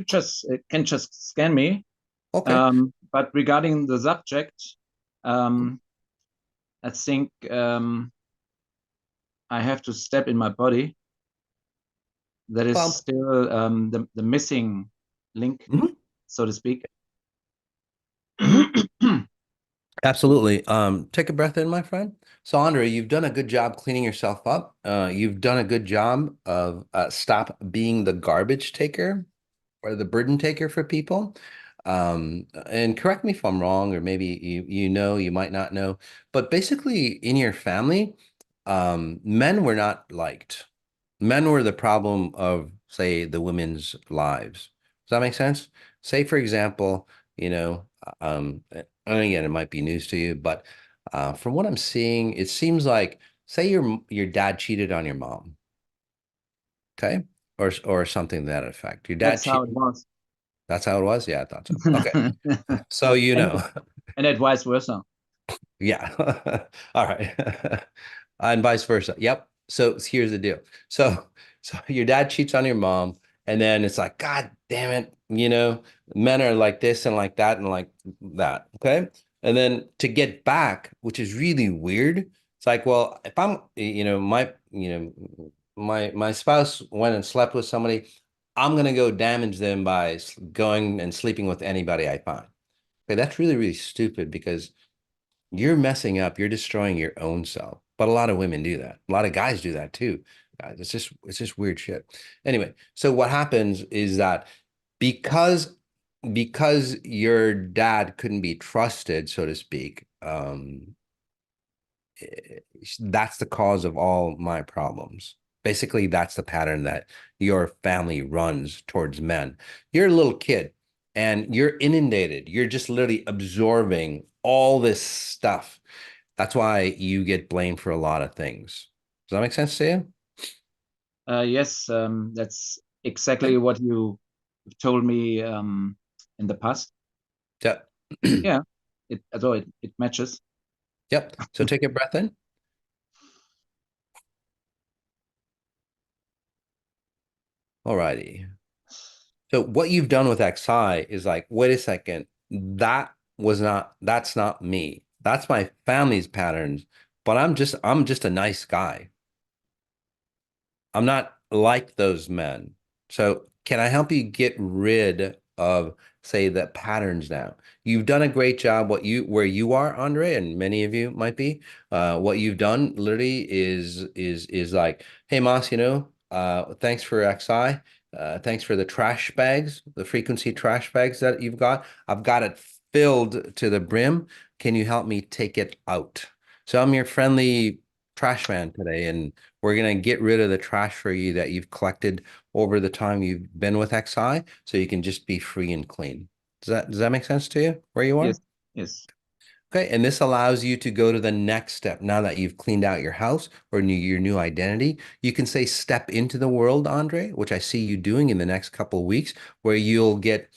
just can just scan me. Okay. But regarding the subject, I think I have to step in my body. That is Well, still the missing link, Mhm. so to speak. Absolutely. Take a breath in, my friend. So, Andre, you've done a good job cleaning yourself up. You've done a good job of stop being the garbage taker or the burden taker for people. And correct me if I'm wrong, or maybe you know, you might not know, but basically in your family, men were not liked. Men were the problem of, say, the women's lives. Does that make sense? Say, for example, you know, and again, it might be news to you, but from what I'm seeing, it seems like, say, your dad cheated on your mom, okay, or something to that effect. Your dad That's how cheated. it was. That's how it was. Yeah, I thought so. Okay, so you and know. and vice versa. Yeah. All right. And vice versa. Yep. So here's the deal. So your dad cheats on your mom, and then it's like, God damn it, you know, men are like this and like that and like that. Okay. And then to get back, which is really weird, it's like, well, if I'm, you know, my spouse went and slept with somebody, I'm gonna go damage them by going and sleeping with anybody I find. Okay, that's really, really stupid because you're messing up, you're destroying your own self. But a lot of women do that. A lot of guys do that too. Guys, it's just weird shit. Anyway, so what happens is that because because your dad couldn't be trusted, so to speak, that's the cause of all my problems. Basically, that's the pattern that your family runs towards men. You're a little kid and you're inundated. You're just literally absorbing all this stuff. That's why you get blamed for a lot of things. Does that make sense to you? Yes, that's Okay. exactly what you told me in the past. Yep. Yeah, it matches. Yep. So take a breath in. All righty. So what you've done with XI is like, wait a second, that's not me. That's my family's patterns, but I'm just a nice guy. I'm not like those men. So can I help you get rid of, say, the patterns now? You've done a great job where you are, Andre, and many of you might be. What you've done literally is like, hey, Moss, you know, thanks for XI. Thanks for the trash bags, the frequency trash bags that you've got. I've got it filled to the brim. Can you help me take it out? So I'm your friendly trash man today, and we're going to get rid of the trash for you that you've collected over the time you've been with XI so you can just be free and clean. Does that make sense to you where you are? Yes, yes. Okay, and this allows you to go to the next step. Now that you've cleaned out your house or your new identity, you can say step into the world, Andre, which I see you doing in the next couple of weeks, where you'll get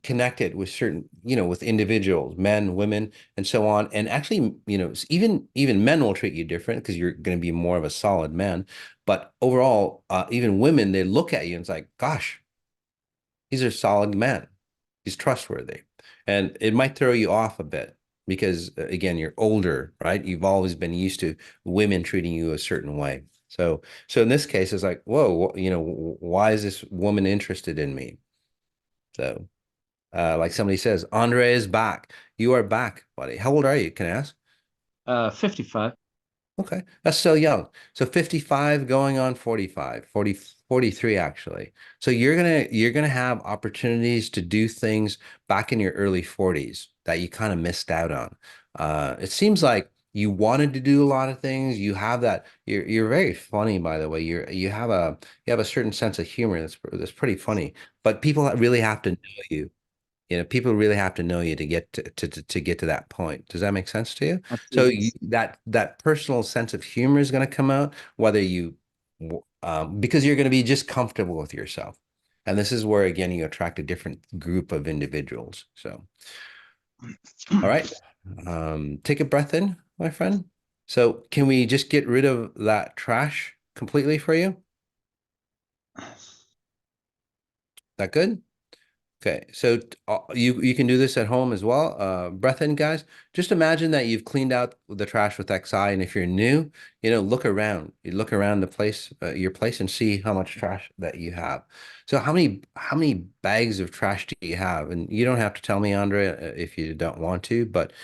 connected with certain, you know, with individuals, men, women, and so on. And actually, you know, even men will treat you different because you're going to be more of a solid man. But overall, even women, they look at you and it's like, gosh, he's a solid man. He's trustworthy. And it might throw you off a bit because, again, you're older, right? You've always been used to women treating you a certain way. So in this case, it's like, whoa, you know, why is this woman interested in me? So, like somebody says, Andre is back. You are back, buddy. How old are you? Can I ask? 55. Okay, that's so young. So 55 going on 45, 40, 43 actually. So you're gonna have opportunities to do things back in your early 40s that you kind of missed out on. It seems like you wanted to do a lot of things. You have that. You're very funny, by the way. You have a certain sense of humor that's pretty funny. But people really have to know you. You know, people really have to know you to get to get to that point. Does that make sense to you? So Absolutely. that personal sense of humor is going to come out, whether you because you're going to be just comfortable with yourself. And this is where again you attract a different group of individuals. So, all right. Take a breath in, my friend. So, can we just get rid of that trash completely for you? That good? Okay, so you can do this at home as well. Breath in, guys. Just imagine that you've cleaned out the trash with XI, and if you're new, you know, look around. You look around the place, your place, and see how much trash that you have. So how many bags of trash do you have? And you don't have to tell me, Andre, if you don't want to, but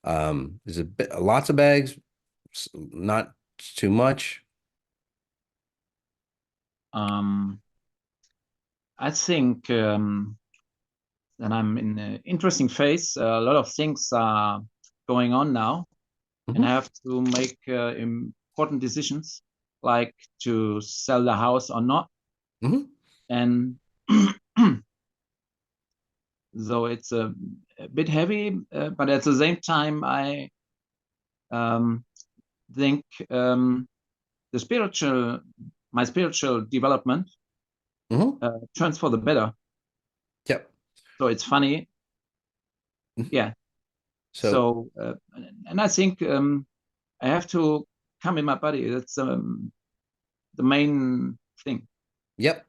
there's a bit, lots of bags, not too much. Um, I think that I'm in an interesting phase. A lot of things are going on now, and I have to make important decisions, like to sell the house or not. Mhm. And so it's a bit heavy, but at the same time, I um, think my spiritual development Mhm. turns for the better. Yep. So it's funny, Mhm. yeah. So So and I think I have to come in my body. That's the main thing. yep.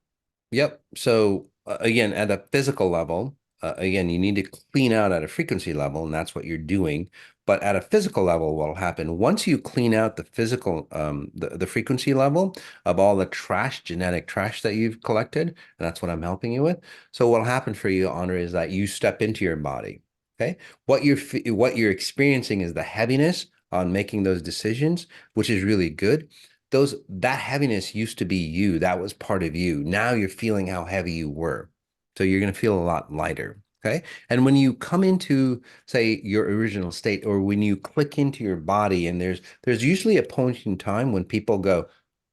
Yep. So again, at a physical level, again, you need to clean out at a frequency level, and that's what you're doing. But at a physical level, what will happen once you clean out the physical, the frequency level of all the trash, genetic trash that you've collected, and that's what I'm helping you with. So what will happen for you, Andre, is that you step into your body. Okay. What you're experiencing is the heaviness on making those decisions, which is really good. That heaviness used to be you. That was part of you. Now you're feeling how heavy you were. So you're going to feel a lot lighter. Okay. And when you come into, say, your original state, or when you click into your body, and there's usually a point in time when people go,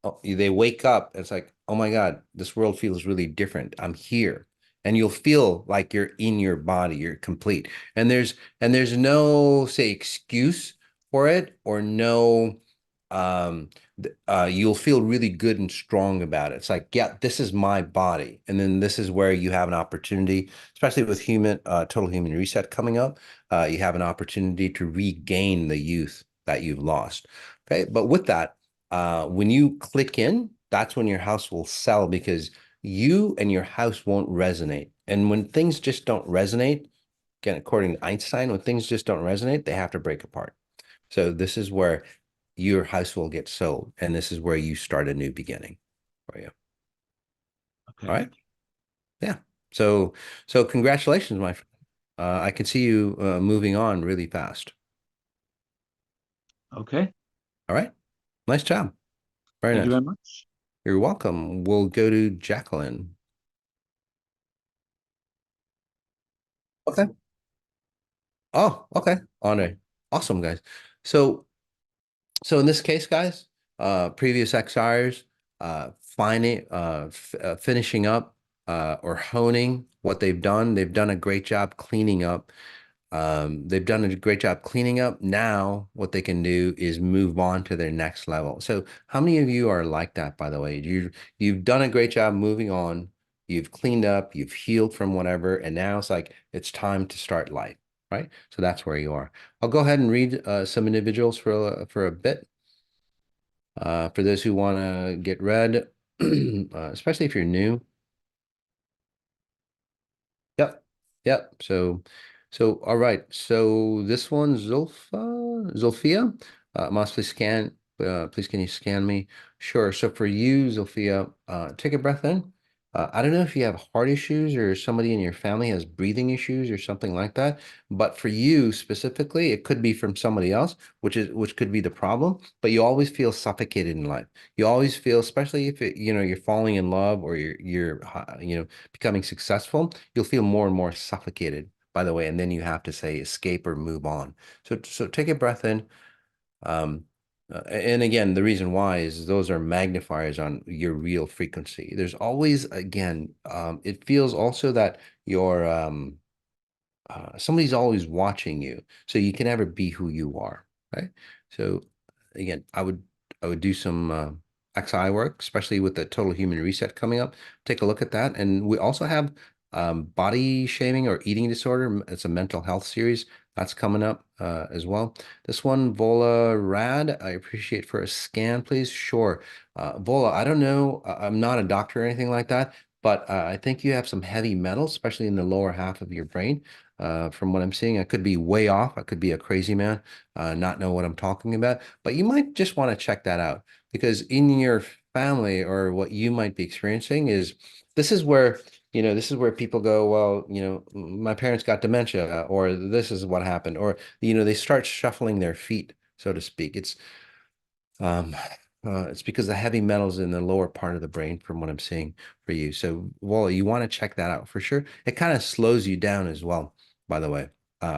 oh, they wake up, it's like, oh my God, this world feels really different. I'm here. And you'll feel like you're in your body, you're complete. And there's no, say, excuse for it, or no um you'll feel really good and strong about it. It's like, yeah, this is my body. And then this is where you have an opportunity, especially with total human reset coming up. You have an opportunity to regain the youth that you've lost. Okay. But with that, when you click in, that's when your house will sell, because you and your house won't resonate. And when things just don't resonate, again, according to Einstein, when things just don't resonate, they have to break apart. So this is where your house will get sold, and this is where you start a new beginning for you. All Okay. right. Yeah. So congratulations, my friend. I can see you moving on really fast. Okay. All right. Nice job. Very Thank you nice. very much. You're welcome. We'll go to Jacqueline. Okay. Oh, okay. Andre. Awesome, guys. So So in this case, guys, previous XRs, finishing up or honing what they've done a great job cleaning up. They've done a great job cleaning up. Now, what they can do is move on to their next level. So, how many of you are like that, by the way? You've done a great job moving on. You've cleaned up. You've healed from whatever, and now it's like it's time to start life, right? So that's where you are. I'll go ahead and read some individuals for a bit. For those who want to get read, especially if you're new. Yep. Yep. So all right. So this one, Zulfia, Moss, please can you scan me? Sure. So for you, Zulfia, take a breath in. I don't know if you have heart issues or somebody in your family has breathing issues or something like that, but for you specifically, it could be from somebody else, which could be the problem, but you always feel suffocated in life. You always feel, especially if you're falling in love, or you're becoming successful, you'll feel more and more suffocated by the way, and then you have to say escape or move on. So take a breath in. And again, the reason why is those are magnifiers on your real frequency. There's always, again, it feels also that your somebody's always watching you, so you can never be who you are, right? So again, I would do some XI work, especially with the total human reset coming up. Take a look at that. And we also have body shaming or eating disorder. It's a mental health series that's coming up as well. This one, Vola Rad, I appreciate for a scan, please. Sure. Vola, I don't know. I'm not a doctor or anything like that, but I think you have some heavy metals, especially in the lower half of your brain. From what I'm seeing, I could be way off. I could be a crazy man, not know what I'm talking about, but you might just want to check that out, because in your family, or what you might be experiencing is, this is where, this is where people go, well, my parents got dementia, or this is what happened, or, they start shuffling their feet, so to speak. Um, it's because the heavy metals in the lower part of the brain, from what I'm seeing for you. So, well, you want to check that out for sure. It kind of slows you down as well, by the way,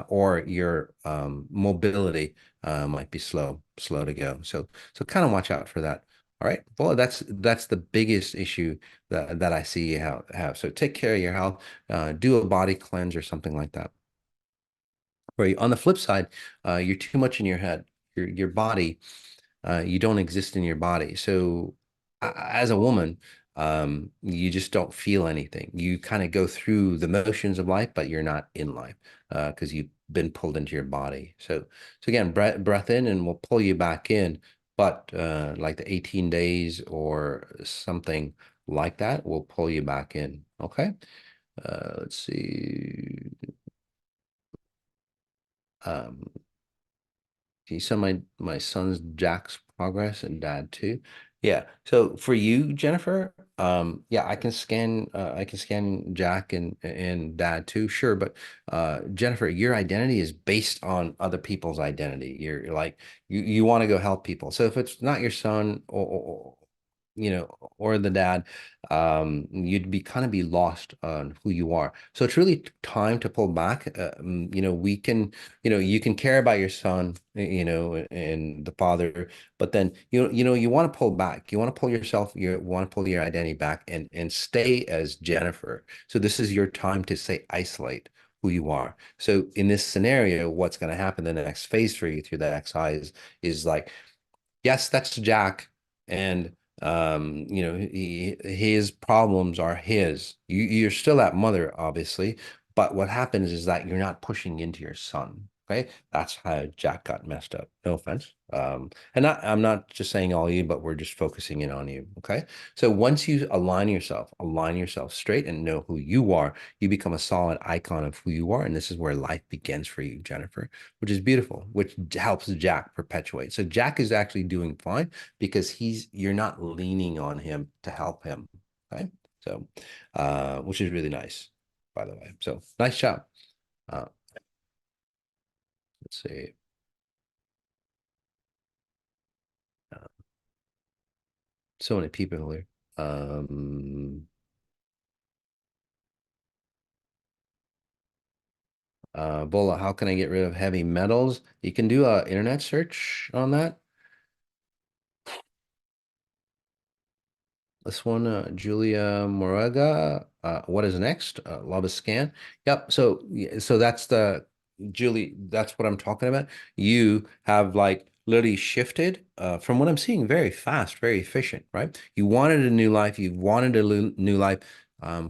or your mobility might be slow to go. So kind of watch out for that. All right. Well, that's the biggest issue that I see you have. So take care of your health. Do a body cleanse or something like that. Where on the flip side, you're too much in your head. Your body, you don't exist in your body. So as a woman, you just don't feel anything. You kind of go through the motions of life, but you're not in life because you've been pulled into your body. So again, breath in, and we'll pull you back in. But like the 18 days or something like that, we'll pull you back in. Okay. Let's see. Um, you saw my son's Jack's progress, and dad too. Yeah. So for you, Jennifer, yeah, I can scan Jack and dad too, sure. But Jennifer, your identity is based on other people's identity. You're like, you want to go help people. So if it's not your son, or the dad, you'd be kind of be lost on who you are. So it's really time to pull back. We can, you can care about your son, and the father, but then, you want to pull back. You want to pull yourself, you want to pull your identity back, and stay as Jennifer. So this is your time to say, isolate who you are. So in this scenario, what's going to happen in the next phase for you through that XI is like, yes, that's Jack. And his problems are his. You're still that mother, obviously, but what happens is that you're not pushing into your son. Okay. That's how Jack got messed up. No offense. And I'm not just saying all you, but we're just focusing in on you. Okay. So once you align yourself straight and know who you are, you become a solid icon of who you are. And this is where life begins for you, Jennifer, which is beautiful, which helps Jack perpetuate. So Jack is actually doing fine because you're not leaning on him to help him. Okay. So, which is really nice, by the way. So nice job. Uh, let's see. So many people here. Bola, how can I get rid of heavy metals? You can do a internet search on that. This one, Julia Moraga. What is next? Love a scan. Yep. So, so that's Julie. That's what I'm talking about. You have like literally shifted from what I'm seeing, very fast, very efficient, right? You wanted a new life. You wanted a new life.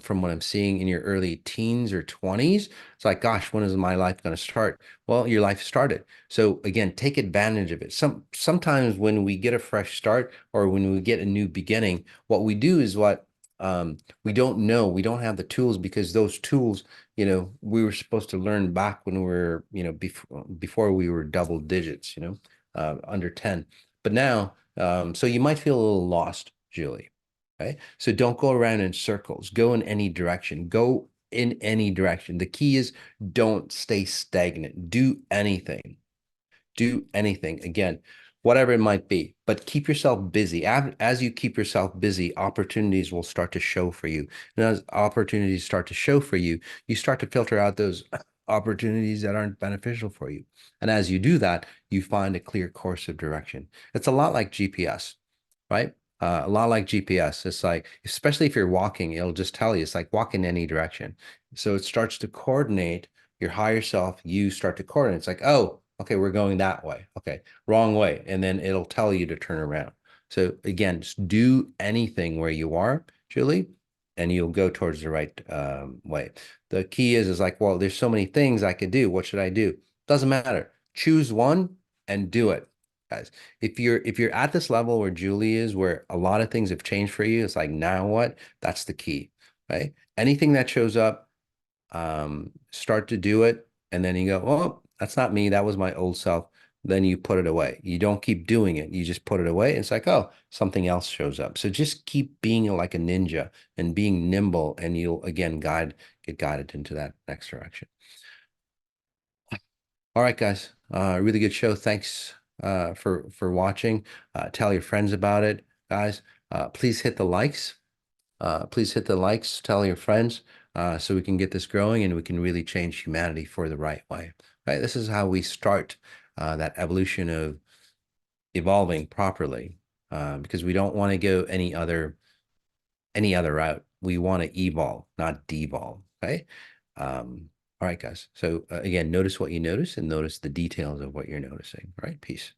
From what I'm seeing in your early teens or 20s, it's like, gosh, when is my life going to start? Well, your life started. So again, take advantage of it. Sometimes when we get a fresh start or when we get a new beginning, what we do is what we don't know. We don't have the tools because those tools, we were supposed to learn back when we were, before we were double digits, under 10. But now, so you might feel a little lost, Julie. Okay. So don't go around in circles. Go in any direction. Go in any direction. The key is don't stay stagnant. Do anything. Do anything. Again, whatever it might be, but keep yourself busy. As you keep yourself busy, opportunities will start to show for you. And as opportunities start to show for you, you start to filter out those opportunities that aren't beneficial for you. And as you do that, you find a clear course of direction. It's a lot like GPS, right? A lot like GPS. It's like, especially if you're walking, it'll just tell you, it's like walk in any direction. So it starts to coordinate your higher self. You start to coordinate. It's like, oh, okay, we're going that way. Okay, wrong way. And then it'll tell you to turn around. So again, just do anything where you are, Julie, and you'll go towards the right way. The key is like, well, there's so many things I could do. What should I do? Doesn't matter. Choose one and do it, guys. If you're at this level where Julie is, where a lot of things have changed for you, it's like, now what? That's the key, right? Anything that shows up, start to do it, and then you go, oh, that's not me. That was my old self. Then you put it away. You don't keep doing it. You just put it away. It's like, oh, something else shows up. So just keep being like a ninja and being nimble, and you'll again get guided into that next direction. All right, guys. Really good show. Thanks for watching. Tell your friends about it, guys. Please hit the likes. Please hit the likes. Tell your friends so we can get this growing and we can really change humanity for the right way. Right? This is how we start that evolution of evolving properly, because we don't want to go any other route. We want to evolve, not devolve. Okay. All right, guys. So again, notice what you notice and notice the details of what you're noticing. All right. Peace.